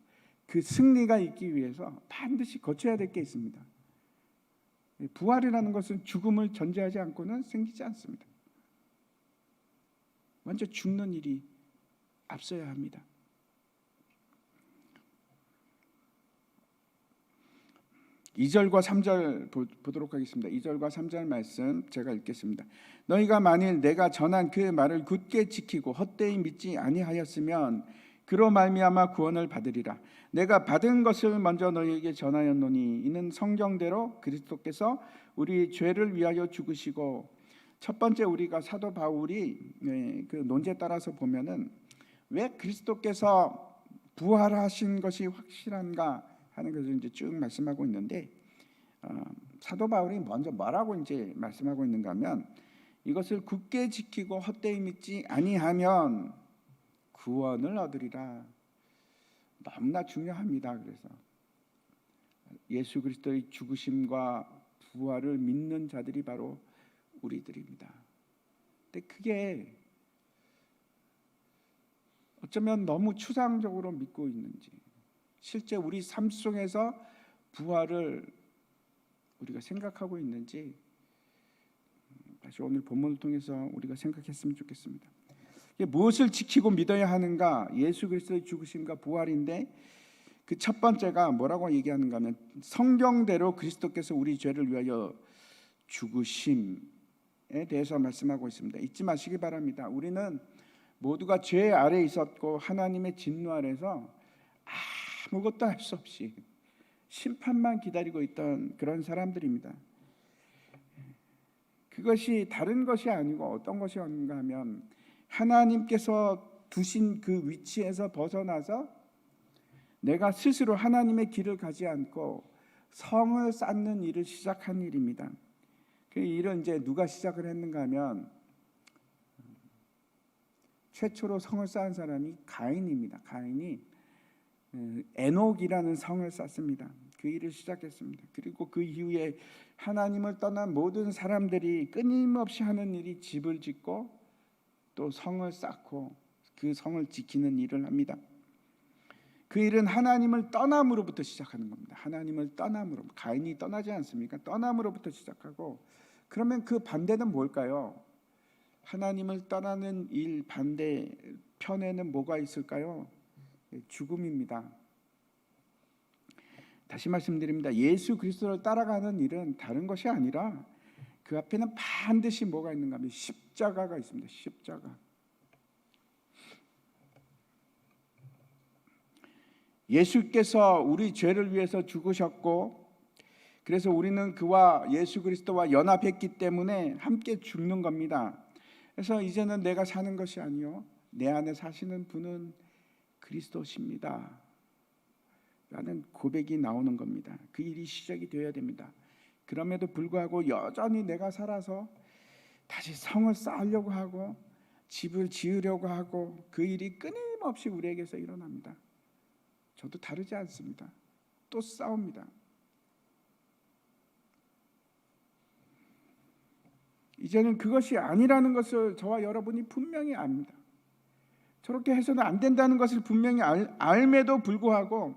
그 승리가 있기 위해서 반드시 거쳐야 될 게 있습니다. 부활이라는 것은 죽음을 전제하지 않고는 생기지 않습니다. 먼저 죽는 일이 앞서야 합니다. 2절과 3절 보도록 하겠습니다. 2절과 3절 말씀 제가 읽겠습니다. 너희가 만일 내가 전한 그 말을 굳게 지키고 헛되이 믿지 아니하였으면 그로 말미암아 구원을 받으리라. 내가 받은 것을 먼저 너희에게 전하였노니 이는 성경대로 그리스도께서 우리 죄를 위하여 죽으시고, 첫 번째 우리가 사도 바울이 그 논제에 따라서 보면은 왜 그리스도께서 부활하신 것이 확실한가 하는 것을 이제 쭉 말씀하고 있는데, 사도 바울이 먼저 뭐라고 이제 말씀하고 있는가 하면, 이것을 굳게 지키고 헛되이 믿지 아니하면 구원을 얻으리라. 너무나 중요합니다. 그래서 예수 그리스도의 죽으심과 부활을 믿는 자들이 바로 우리들입니다. 근데 그게 어쩌면 너무 추상적으로 믿고 있는지, 실제 우리 삶 속에서 부활을 우리가 생각하고 있는지 다시 오늘 본문을 통해서 우리가 생각했으면 좋겠습니다. 무엇을 지키고 믿어야 하는가? 예수 그리스도의 죽으심과 부활인데, 그 첫 번째가 뭐라고 얘기하는가 하면 성경대로 그리스도께서 우리 죄를 위하여 죽으심에 대해서 말씀하고 있습니다. 잊지 마시기 바랍니다. 우리는 모두가 죄 아래 있었고 하나님의 진노 아래서 아무것도 할 수 없이 심판만 기다리고 있던 그런 사람들입니다. 그것이 다른 것이 아니고 어떤 것이었는가 하면, 하나님께서 두신 그 위치에서 벗어나서 내가 스스로 하나님의 길을 가지 않고 성을 쌓는 일을 시작한 일입니다. 그 일은 이제 누가 시작을 했는가 하면, 최초로 성을 쌓은 사람이 가인입니다. 가인이 에녹이라는 성을 쌓습니다. 그 일을 시작했습니다. 그리고 그 이후에 하나님을 떠난 모든 사람들이 끊임없이 하는 일이 집을 짓고 또 성을 쌓고 그 성을 지키는 일을 합니다. 그 일은 하나님을 떠남으로부터 시작하는 겁니다. 하나님을 떠남으로, 가인이 떠나지 않습니까? 떠남으로부터 시작하고, 그러면 그 반대는 뭘까요? 하나님을 떠나는 일 반대 편에는 뭐가 있을까요? 죽음입니다. 다시 말씀드립니다. 예수 그리스도를 따라가는 일은 다른 것이 아니라 그 앞에는 반드시 뭐가 있는가 하면 십자가가 있습니다. 십자가. 예수께서 우리 죄를 위해서 죽으셨고, 그래서 우리는 그와 예수 그리스도와 연합했기 때문에 함께 죽는 겁니다. 그래서 이제는 내가 사는 것이 아니요 내 안에 사시는 분은 그리스도십니다 라는 고백이 나오는 겁니다. 그 일이 시작이 되어야 됩니다. 그럼에도 불구하고 여전히 내가 살아서 다시 성을 쌓으려고 하고 집을 지으려고 하고, 그 일이 끊임없이 우리에게서 일어납니다. 저도 다르지 않습니다. 또 싸웁니다. 이제는 그것이 아니라는 것을 저와 여러분이 분명히 압니다. 저렇게 해서는 안 된다는 것을 분명히 알매도 불구하고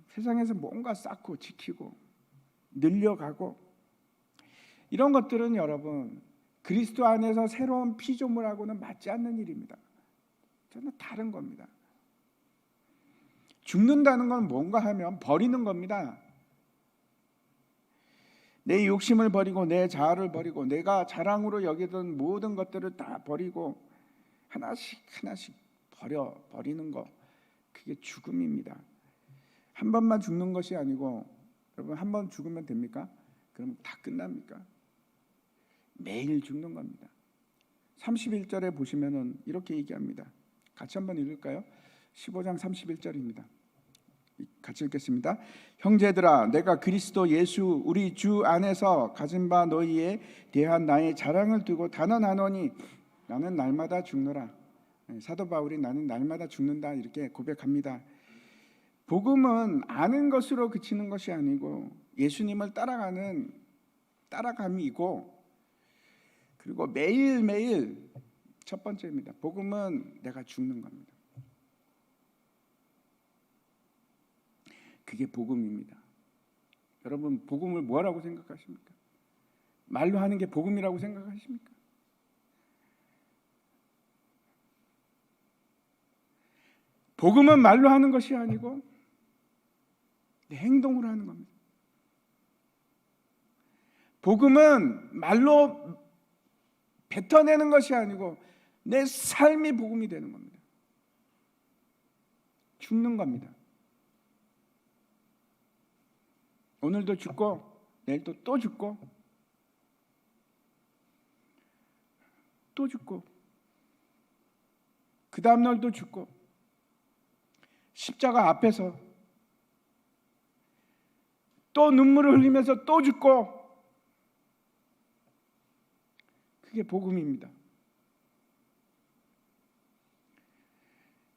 세상에서 뭔가 쌓고 지키고 늘려가고, 이런 것들은 여러분 그리스도 안에서 새로운 피조물하고는 맞지 않는 일입니다. 저는 다른 겁니다. 죽는다는 건 뭔가 하면 버리는 겁니다. 내 욕심을 버리고 내 자아를 버리고 내가 자랑으로 여기던 모든 것들을 다 버리고 하나씩 하나씩 버리는 거, 그게 죽음입니다. 한 번만 죽는 것이 아니고, 여러분 한 번 죽으면 됩니까? 그럼 다 끝납니까? 매일 죽는 겁니다. 31절에 보시면은 이렇게 얘기합니다. 같이 한번 읽을까요? 15장 31절입니다. 같이 읽겠습니다. 형제들아, 내가 그리스도 예수 우리 주 안에서 가진 바 너희에 대한 나의 자랑을 두고 단언하노니 나는 날마다 죽노라. 사도 바울이 나는 날마다 죽는다 이렇게 고백합니다. 복음은 아는 것으로 그치는 것이 아니고 예수님을 따라감이고, 그리고 매일매일 첫 번째입니다. 복음은 내가 죽는 겁니다. 그게 복음입니다. 여러분, 복음을 뭐라고 생각하십니까? 말로 하는 게 복음이라고 생각하십니까? 복음은 말로 하는 것이 아니고 내 행동으로 하는 겁니다. 복음은 말로 뱉어내는 것이 아니고 내 삶이 복음이 되는 겁니다. 죽는 겁니다. 오늘도 죽고 내일도 또 죽고 또 죽고 그 다음 날도 죽고 십자가 앞에서 또 눈물을 흘리면서 또 죽고, 그게 복음입니다.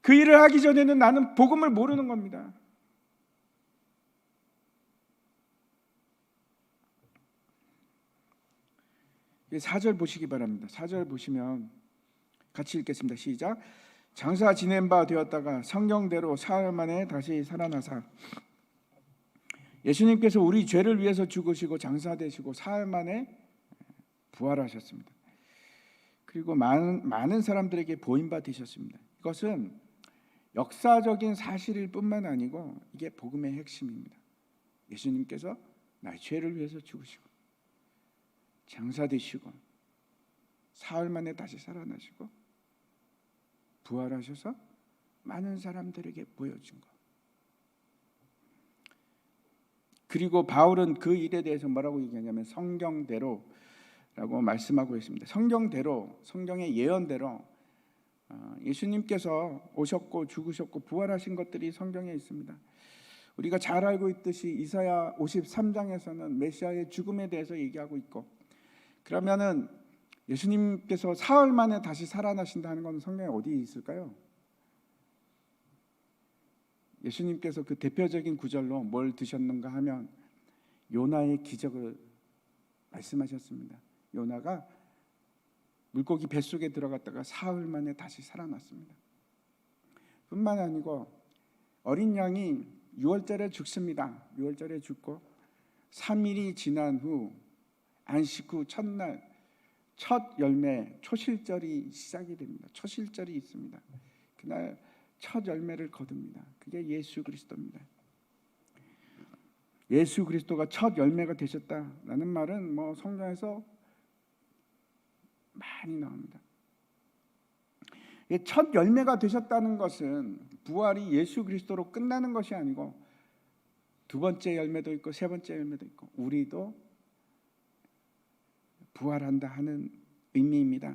그 일을 하기 전에는 나는 복음을 모르는 겁니다. 이 4절 보시기 바랍니다. 4절 보시면 같이 읽겠습니다. 시작. 장사 지낸 바 되었다가 성경대로 사흘 만에 다시 살아나사 예수님께서 우리 죄를 위해서 죽으시고 장사되시고 사흘 만에 부활하셨습니다. 그리고 많은 사람들에게 보인 바 되셨습니다. 이것은 역사적인 사실일 뿐만 아니고 이게 복음의 핵심입니다. 예수님께서 나의 죄를 위해서 죽으시고 장사되시고 사흘 만에 다시 살아나시고 부활하셔서 많은 사람들에게 보여준 것. 그리고 바울은 그 일에 대해서 뭐라고 얘기하냐면 성경대로라고 말씀하고 있습니다. 성경대로, 성경의 예언대로 예수님께서 오셨고 죽으셨고 부활하신 것들이 성경에 있습니다. 우리가 잘 알고 있듯이 이사야 53장에서는 메시아의 죽음에 대해서 얘기하고 있고, 그러면은 예수님께서 사흘 만에 다시 살아나신다는 건 성경에 어디 있을까요? 예수님께서 그 대표적인 구절로 뭘 드셨는가 하면 요나의 기적을 말씀하셨습니다. 요나가 물고기 뱃속에 들어갔다가 사흘 만에 다시 살아났습니다. 뿐만 아니고 어린 양이 6월절에 죽습니다. 6월절에 죽고 3일이 지난 후 안식 후 첫날 첫 열매 초실절이 시작이 됩니다. 초실절이 있습니다. 그날 첫 열매를 거둡니다. 그게 예수 그리스도입니다. 예수 그리스도가 첫 열매가 되셨다라는 말은 뭐 성경에서 많이 나옵니다. 첫 열매가 되셨다는 것은 부활이 예수 그리스도로 끝나는 것이 아니고 두 번째 열매도 있고 세 번째 열매도 있고 우리도 부활한다 하는 의미입니다.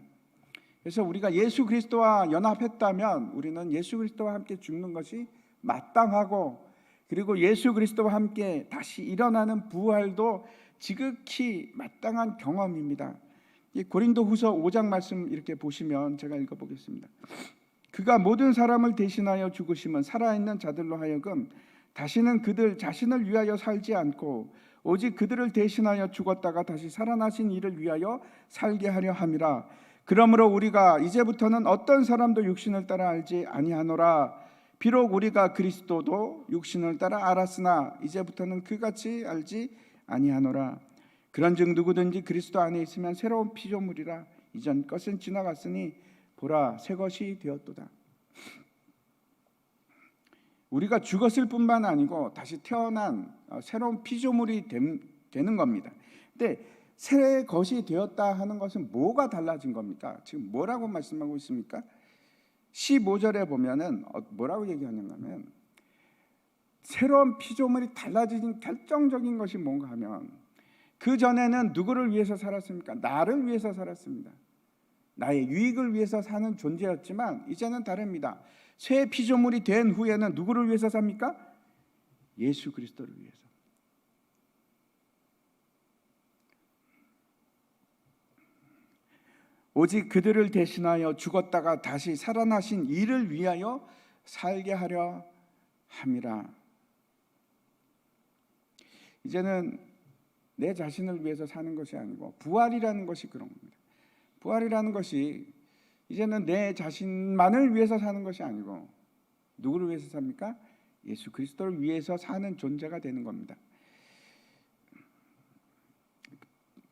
그래서 우리가 예수 그리스도와 연합했다면 우리는 예수 그리스도와 함께 죽는 것이 마땅하고, 그리고 예수 그리스도와 함께 다시 일어나는 부활도 지극히 마땅한 경험입니다. 이 고린도후서 5장 말씀 이렇게 보시면 제가 읽어보겠습니다. 그가 모든 사람을 대신하여 죽으심은 살아있는 자들로 하여금 다시는 그들 자신을 위하여 살지 않고 오직 그들을 대신하여 죽었다가 다시 살아나신 이를 위하여 살게 하려 함이라. 그러므로 우리가 이제부터는 어떤 사람도 육신을 따라 알지 아니하노라. 비록 우리가 그리스도도 육신을 따라 알았으나 이제부터는 그같이 알지 아니하노라. 그런즉 누구든지 그리스도 안에 있으면 새로운 피조물이라. 이전 것은 지나갔으니 보라 새 것이 되었도다. 우리가 죽었을 뿐만 아니고 다시 태어난 새로운 피조물이 되는 겁니다. 근데 새 것이 되었다 하는 것은 뭐가 달라진 겁니까? 지금 뭐라고 말씀하고 있습니까? 15절에 보면은 뭐라고 얘기하는가 하면 새로운 피조물이 달라진 결정적인 것이 뭔가 하면 그 전에는 누구를 위해서 살았습니까? 나를 위해서 살았습니다. 나의 유익을 위해서 사는 존재였지만 이제는 다릅니다. 새 피조물이 된 후에는 누구를 위해서 삽니까? 예수 그리스도를 위해서. 오직 그들을 대신하여 죽었다가 다시 살아나신 이를 위하여 살게 하려 함이라. 이제는 내 자신을 위해서 사는 것이 아니고 부활이라는 것이 그런 겁니다. 부활이라는 것이 이제는 내 자신만을 위해서 사는 것이 아니고 누구를 위해서 삽니까? 예수 그리스도를 위해서 사는 존재가 되는 겁니다.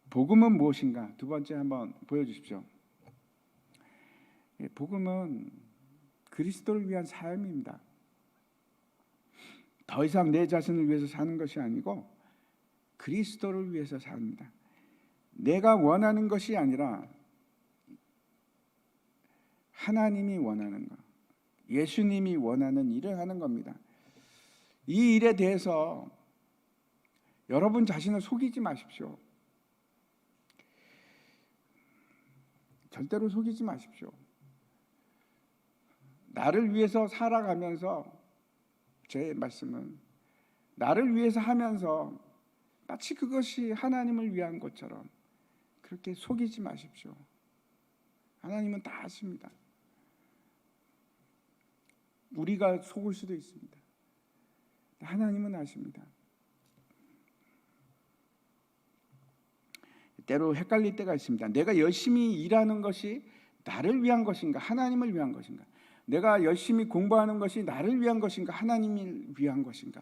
복음은 무엇인가? 두 번째 한번 보여주십시오. 복음은 그리스도를 위한 삶입니다. 더 이상 내 자신을 위해서 사는 것이 아니고 그리스도를 위해서 삽니다. 내가 원하는 것이 아니라 하나님이 원하는 것, 예수님이 원하는 일을 하는 겁니다. 이 일에 대해서 여러분 자신을 속이지 마십시오. 절대로 속이지 마십시오. 나를 위해서 살아가면서 제 말씀은 나를 위해서 하면서 마치 그것이 하나님을 위한 것처럼 그렇게 속이지 마십시오. 하나님은 다 아십니다. 우리가 속을 수도 있습니다. 하나님은 아십니다. 때로 헷갈릴 때가 있습니다. 내가 열심히 일하는 것이 나를 위한 것인가 하나님을 위한 것인가? 내가 열심히 공부하는 것이 나를 위한 것인가 하나님을 위한 것인가?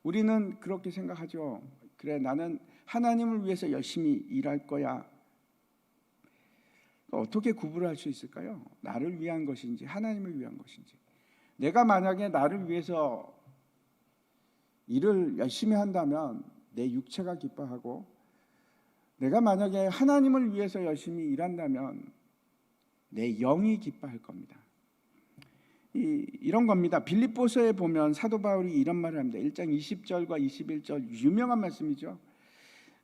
우리는 그렇게 생각하죠. 그래, 나는 하나님을 위해서 열심히 일할 거야. 어떻게 구분할 수 있을까요? 나를 위한 것인지 하나님을 위한 것인지. 내가 만약에 나를 위해서 일을 열심히 한다면 내 육체가 기뻐하고, 내가 만약에 하나님을 위해서 열심히 일한다면 내 영이 기뻐할 겁니다. 이런 겁니다. 빌립보서에 보면 사도 바울이 이런 말을 합니다. 1장 20절과 21절 유명한 말씀이죠.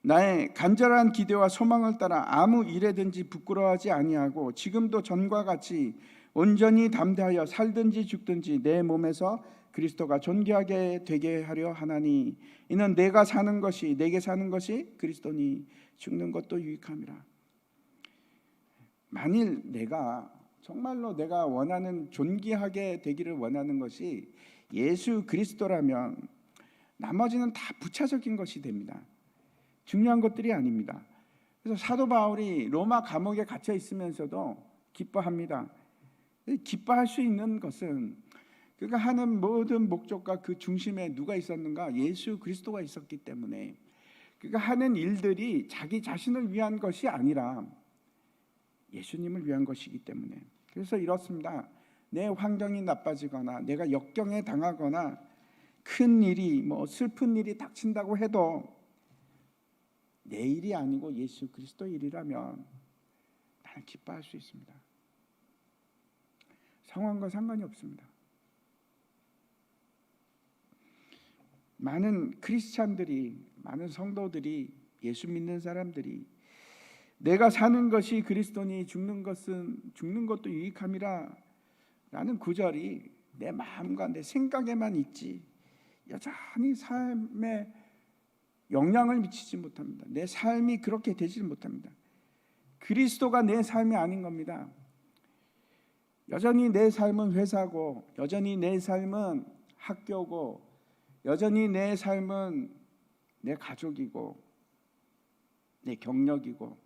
나의 간절한 기대와 소망을 따라 아무 일에든지 부끄러워하지 아니하고 지금도 전과 같이 온전히 담대하여 살든지 죽든지 내 몸에서 그리스도가 존귀하게 되게 하려 하나니 이는 내가 사는 것이 내게 사는 것이 그리스도니 죽는 것도 유익함이라. 만일 내가 정말로 내가 원하는 존귀하게 되기를 원하는 것이 예수 그리스도라면 나머지는 다 부차적인 것이 됩니다. 중요한 것들이 아닙니다. 그래서 사도 바울이 로마 감옥에 갇혀 있으면서도 기뻐합니다. 기뻐할 수 있는 것은 그가 하는 모든 목적과 그 중심에 누가 있었는가? 예수 그리스도가 있었기 때문에 그가 하는 일들이 자기 자신을 위한 것이 아니라 예수님을 위한 것이기 때문에. 그래서 이렇습니다. 내 환경이 나빠지거나 내가 역경에 당하거나 큰 일이 슬픈 일이 닥친다고 해도 내 일이 아니고 예수 그리스도 일이라면 나는 기뻐할 수 있습니다. 상황과 상관이 없습니다. 많은 크리스찬들이, 많은 성도들이, 예수 믿는 사람들이 내가 사는 것이 그리스도니 죽는 것도 유익함이라 라는 구절이 내 마음과 내 생각에만 있지 여전히 삶에 영향을 미치지 못합니다. 내 삶이 그렇게 되지 못합니다. 그리스도가 내 삶이 아닌 겁니다. 여전히 내 삶은 회사고, 여전히 내 삶은 학교고, 여전히 내 삶은 내 가족이고 내 경력이고,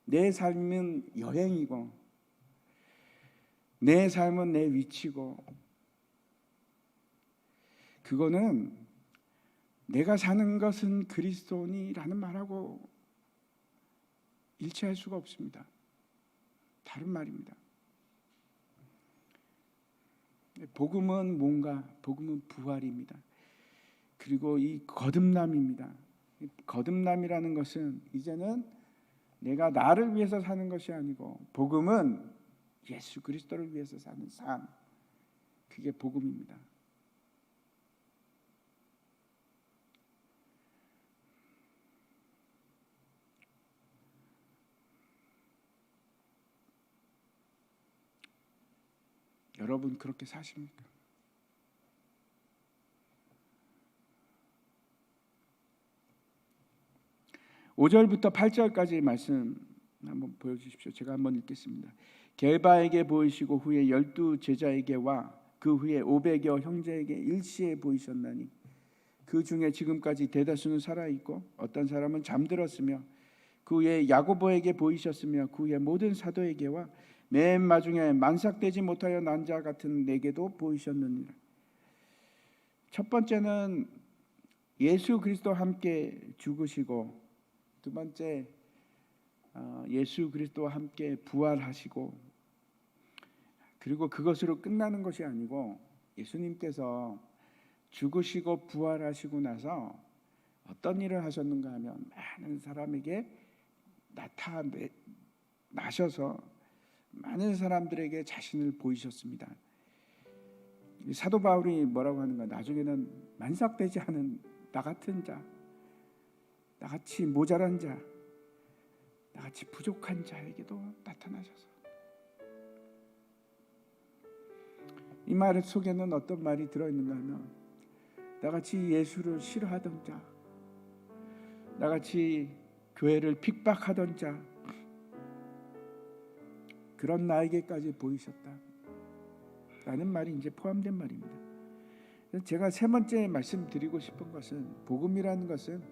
내 삶은 여행이고, 내 삶은 내 위치고, 그거는 내가 사는 것은 그리스도니라는 말하고 일치할 수가 없습니다. 다른 말입니다. 복음은 뭔가? 복음은 부활입니다. 그리고 이 거듭남입니다. 거듭남이라는 것은 이제는 내가 나를 위해서 사는 것이 아니고 복음은 예수 그리스도를 위해서 사는 삶, 그게 복음입니다. 여러분 그렇게 사십니까? 5절부터 8절까지 말씀 한번 보여주십시오. 제가 한번 읽겠습니다. 게바에게 보이시고 후에 12 제자에게와 그 후에 500여 형제에게 일시에 보이셨나니 그 중에 지금까지 대다수는 살아있고 어떤 사람은 잠들었으며 그 후에 야고보에게 보이셨으며 그 후에 모든 사도에게와 맨 마중에 만삭되지 못하여 난 자 같은 내게도 보이셨느니라. 첫 번째는 예수 그리스도와 함께 죽으시고, 두 번째 예수 그리스도와 함께 부활하시고, 그리고 그것으로 끝나는 것이 아니고 예수님께서 죽으시고 부활하시고 나서 어떤 일을 하셨는가 하면 많은 사람에게 나셔서 많은 사람들에게 자신을 보이셨습니다. 사도 바울이 뭐라고 하는가? 나중에는 만삭되지 않은 나 같은 자, 나같이 모자란 자, 나같이 부족한 자에게도 나타나셔서, 이 말 속에는 어떤 말이 들어있는가 하면 나같이 예수를 싫어하던 자, 나같이 교회를 핍박하던 자, 그런 나에게까지 보이셨다 라는 말이 이제 포함된 말입니다. 제가 세 번째 말씀드리고 싶은 것은, 복음이라는 것은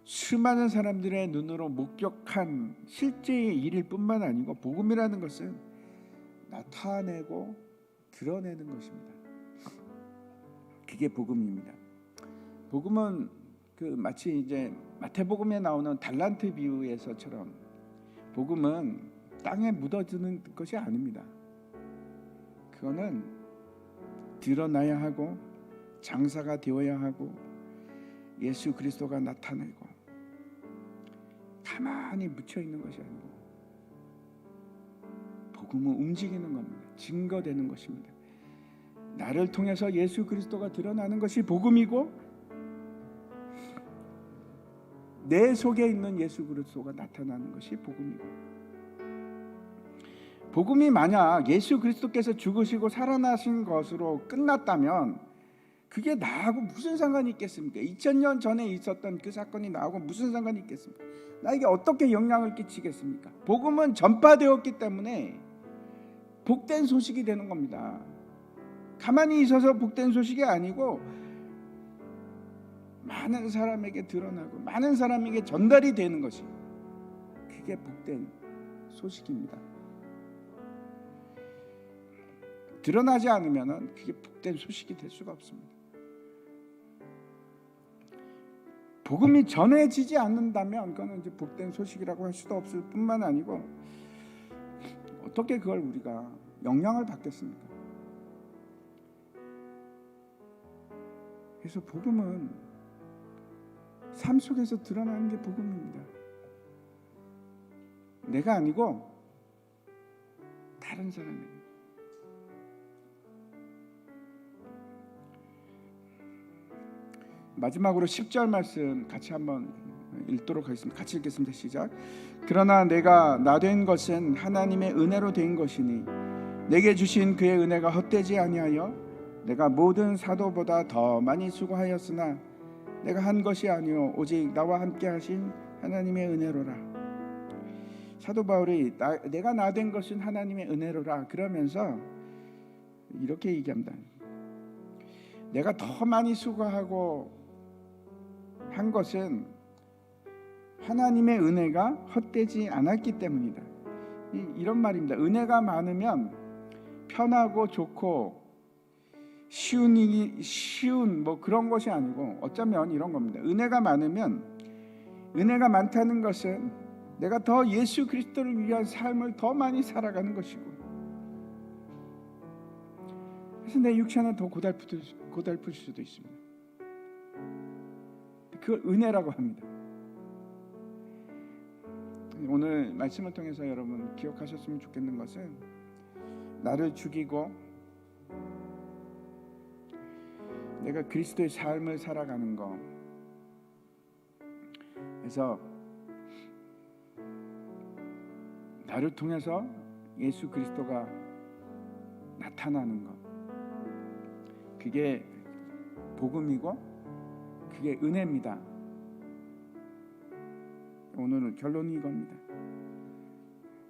수많은 사람들의 눈으로 목격한 실제의 일일 뿐만 아니고, 복음이라는 것은 나타내고 드러내는 것입니다. 그게 복음입니다. 복음은 마치 이제 마태복음에 나오는 달란트 비유에서처럼, 복음은 땅에 묻어두는 것이 아닙니다. 그거는 드러나야 하고 장사가 되어야 하고 예수 그리스도가 나타내고, 가만히 묻혀 있는 것이 아니고 복음은 움직이는 겁니다. 증거되는 것입니다. 나를 통해서 예수 그리스도가 드러나는 것이 복음이고, 내 속에 있는 예수 그리스도가 나타나는 것이 복음이고, 복음이 만약 예수 그리스도께서 죽으시고 살아나신 것으로 끝났다면 그게 나하고 무슨 상관이 있겠습니까? 2000년 전에 있었던 그 사건이 나하고 무슨 상관이 있겠습니까? 나에게 어떻게 영향을 끼치겠습니까? 복음은 전파되었기 때문에 복된 소식이 되는 겁니다. 가만히 있어서 복된 소식이 아니고 많은 사람에게 드러나고 많은 사람에게 전달이 되는 것이, 그게 복된 소식입니다. 드러나지 않으면 그게 복된 소식이 될 수가 없습니다. 복음이 전해지지 않는다면 그거는 이제 복된 소식이라고 할 수도 없을 뿐만 아니고, 어떻게 그걸 우리가 영향을 받겠습니까? 그래서 복음은 삶 속에서 드러나는 게 복음입니다. 내가 아니고 다른 사람에게. 마지막으로 10절 말씀 같이 한번 읽도록 하겠습니다. 같이 읽겠습니다. 시작. 그러나 내가 나 된 것은 하나님의 은혜로 된 것이니 내게 주신 그의 은혜가 헛되지 아니하여 내가 모든 사도보다 더 많이 수고하였으나 내가 한 것이 아니요 오직 나와 함께 하신 하나님의 은혜로라. 사도 바울이 내가 나 된 것은 하나님의 은혜로라 그러면서 이렇게 얘기합니다. 내가 더 많이 수고하고 한 것은 하나님의 은혜가 헛되지 않았기 때문이다. 이런 말입니다. 은혜가 많으면 편하고 좋고 쉬운 뭐 그런 것이 아니고, 어쩌면 이런 겁니다. 은혜가 많으면, 은혜가 많다는 것은 내가 더 예수 그리스도를 위한 삶을 더 많이 살아가는 것이고, 그래서 내 육체는 더 고달플 수도 있습니다. 그걸 은혜라고 합니다. 오늘 말씀을 통해서 여러분 기억하셨으면 좋겠는 것은, 나를 죽이고 내가 그리스도의 삶을 살아가는 거, 그래서 나를 통해서 예수 그리스도가 나타나는 것, 그게 복음이고 그게 은혜입니다. 오늘 결론이 이겁니다.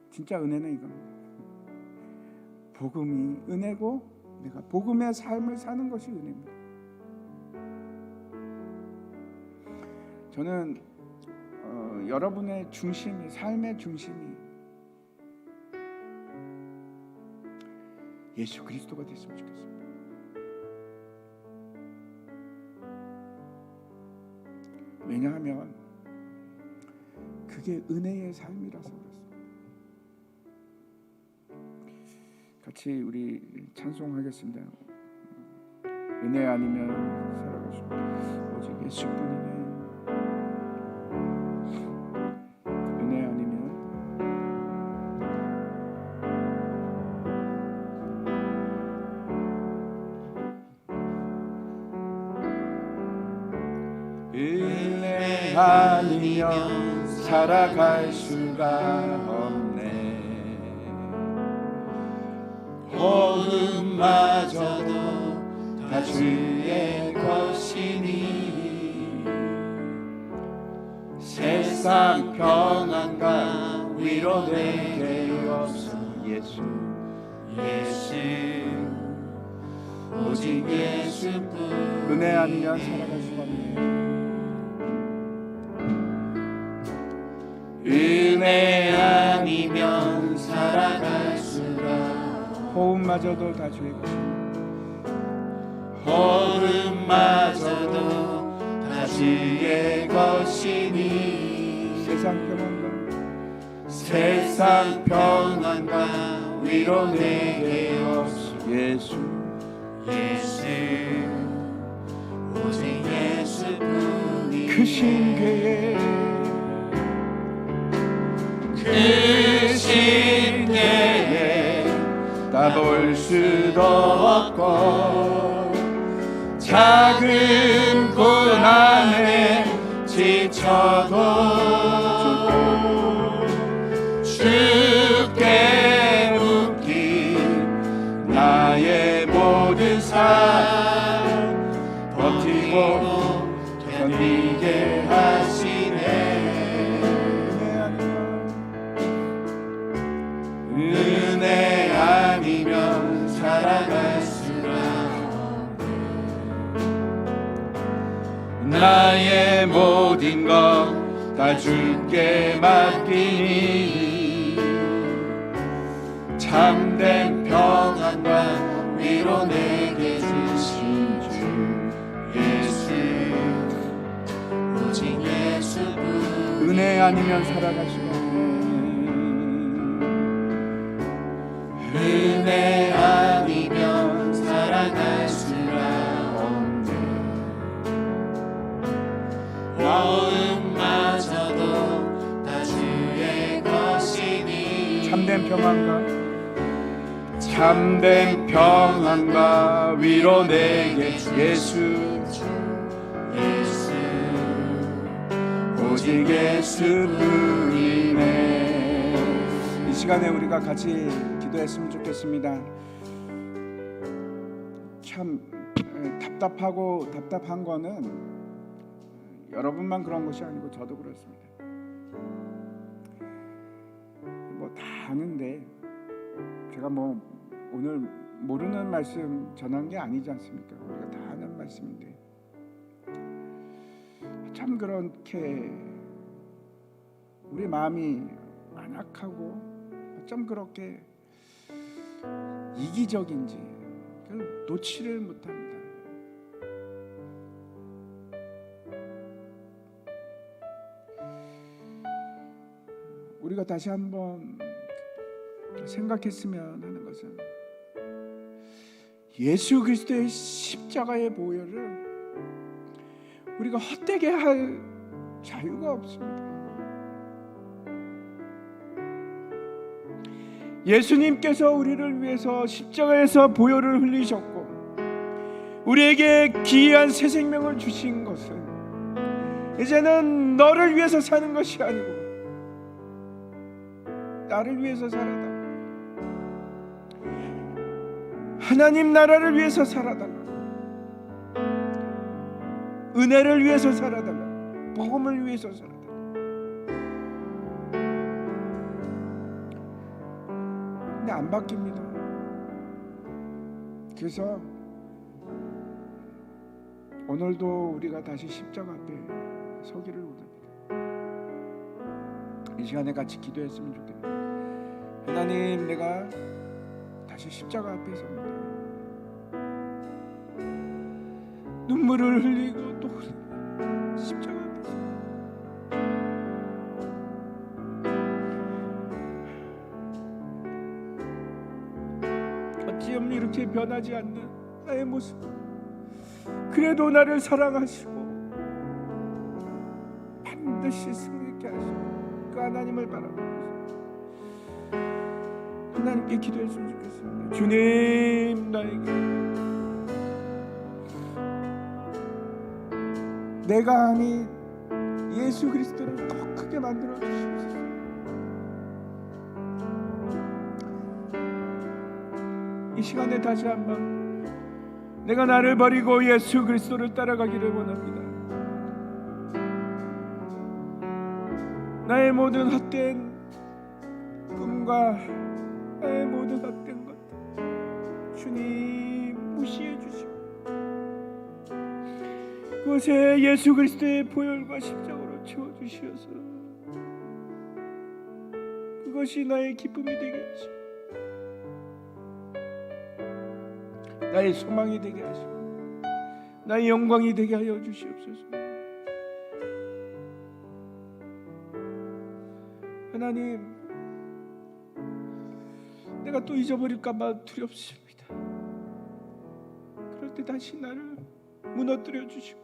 진짜 은혜는 이겁니다. 복음이 은혜고 내가 복음의 삶을 사는 것이 은혜입니다. 저는 여러분의 중심이, 삶의 중심이 예수 그리스도가 됐으면 좋겠습니다. 왜냐하면 그게 은혜의 삶이라서 그렇습니다. 같이 우리 찬송하겠습니다. 은혜 아니면 살아갈 수 없다. 오직 예수뿐이네. 은혜 아니면 은혜 아니면 살아갈 수가 없네. 복음마저도 다 주의 것이니 세상 평안과 위로 내게 없어. 예수 오직 예수뿐. 은혜 아니면 살아갈 수가 없네. 은혜 아니면 살아갈 수가. 호흡마저도 다 주의 것입니다. 호흡마저도 다 주의 것이니 세상 평안과 위로 내게 없어. 예수 오직 예수뿐이네. 그 신계에 다 볼 수도 없고 작은 고난에 지쳐도 주께 묶인 나의 모든 삶 버티고 견디게 하시네. 은혜 아니면 살아갈 수가 없네. 나의 모든 것 다 주께 맡기니 참된 평안과 위로 내게 주신 주 예수 오직 예수뿐. 은혜 아니면 살아갈 수가 없네. 은혜 아니면 살아갈 수가 없네. 마음마저도 다 주의 것이니 참된 평안과 위로 내게 예수 오직 예수뿐이네. 이 시간에 우리가 같이 기도했으면 좋겠습니다. 참 답답한 거는 여러분만 그런 것이 아니고 저도 그렇습니다. 뭐 다 아는데 제가 뭐 오늘 모르는 말씀 전한 게 아니지 않습니까? 우리가 다 아는 말씀인데 참 그렇게 우리 마음이 완악하고 어쩜 그렇게 이기적인지 그걸 놓지를 못합니다. 우리가 다시 한번 생각했으면 하는 것은 예수 그리스도의 십자가의 보혈을 우리가 헛되게 할 자유가 없습니다. 예수님께서 우리를 위해서 십자가에서 보혈을 흘리셨고 우리에게 기이한 새 생명을 주신 것은 이제는 너를 위해서 사는 것이 아니고 나를 위해서 살아다. 하나님 나라를 위해서 살아달라. 은혜를 위해서 살아달라. 복음을 위해서 살아달라. 근데 안 바뀝니다. 그래서 오늘도 우리가 다시 십자가 앞에 서기를 원합니다. 이 시간에 같이 기도했으면 좋겠네요. 하나님, 내가 다시 십자가 앞에 섭니다. 눈물을 흘리고 또 십자가 앞에서 어찌하면 이렇게 변하지 않는 나의 모습, 그래도 나를 사랑하시고 반드시 승리케 하시고 그 하나님을 바라보면서 하나님께 기도했으면 좋겠습니다. 주님, 나에게 내가 아닌 예수 그리스도를 더 크게 만들어 주시옵소서. 이 시간에 다시 한번 내가 나를 버리고 예수 그리스도를 따라가기를 원합니다. 나의 모든 헛된 꿈과 나의 모든 헛된 것들 주님 무시해 주시고 그것에 예수 그리스도의 보혈과 십자가로 채워주시어서 그것이 나의 기쁨이 되게 하시고 나의 소망이 되게 하시고 나의 영광이 되게 하여 주시옵소서. 하나님, 내가 또 잊어버릴까봐 두렵습니다. 그럴 때 다시 나를 무너뜨려 주시고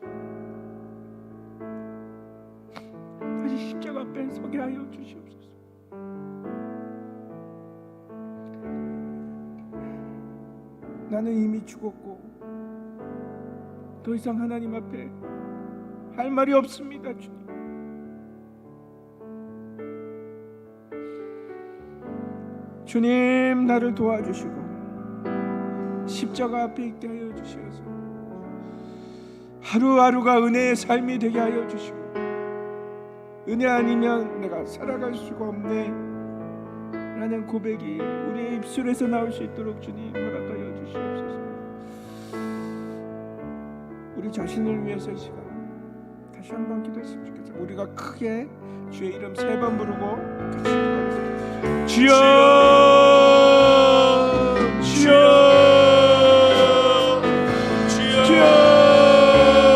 다시 십자가 앞에 서게 하여 주시옵소서. 나는 이미 죽었고 더 이상 하나님 앞에 할 말이 없습니다. 주님, 주님, 나를 도와주시고 십자가 앞에 있게 하여 주시어서 하루하루가 은혜의 삶이 되게 하여 주시고 은혜 아니면 내가 살아갈 수가 없네 라는 고백이 우리의 입술에서 나올 수 있도록 주님 허락하여 주시옵소서. 우리 자신을 위해서 이 시간 다시 한번 기도했으면 좋겠습니다. 우리가 크게 주의 이름 3번 부르고 같이 기도하겠습니다. 주여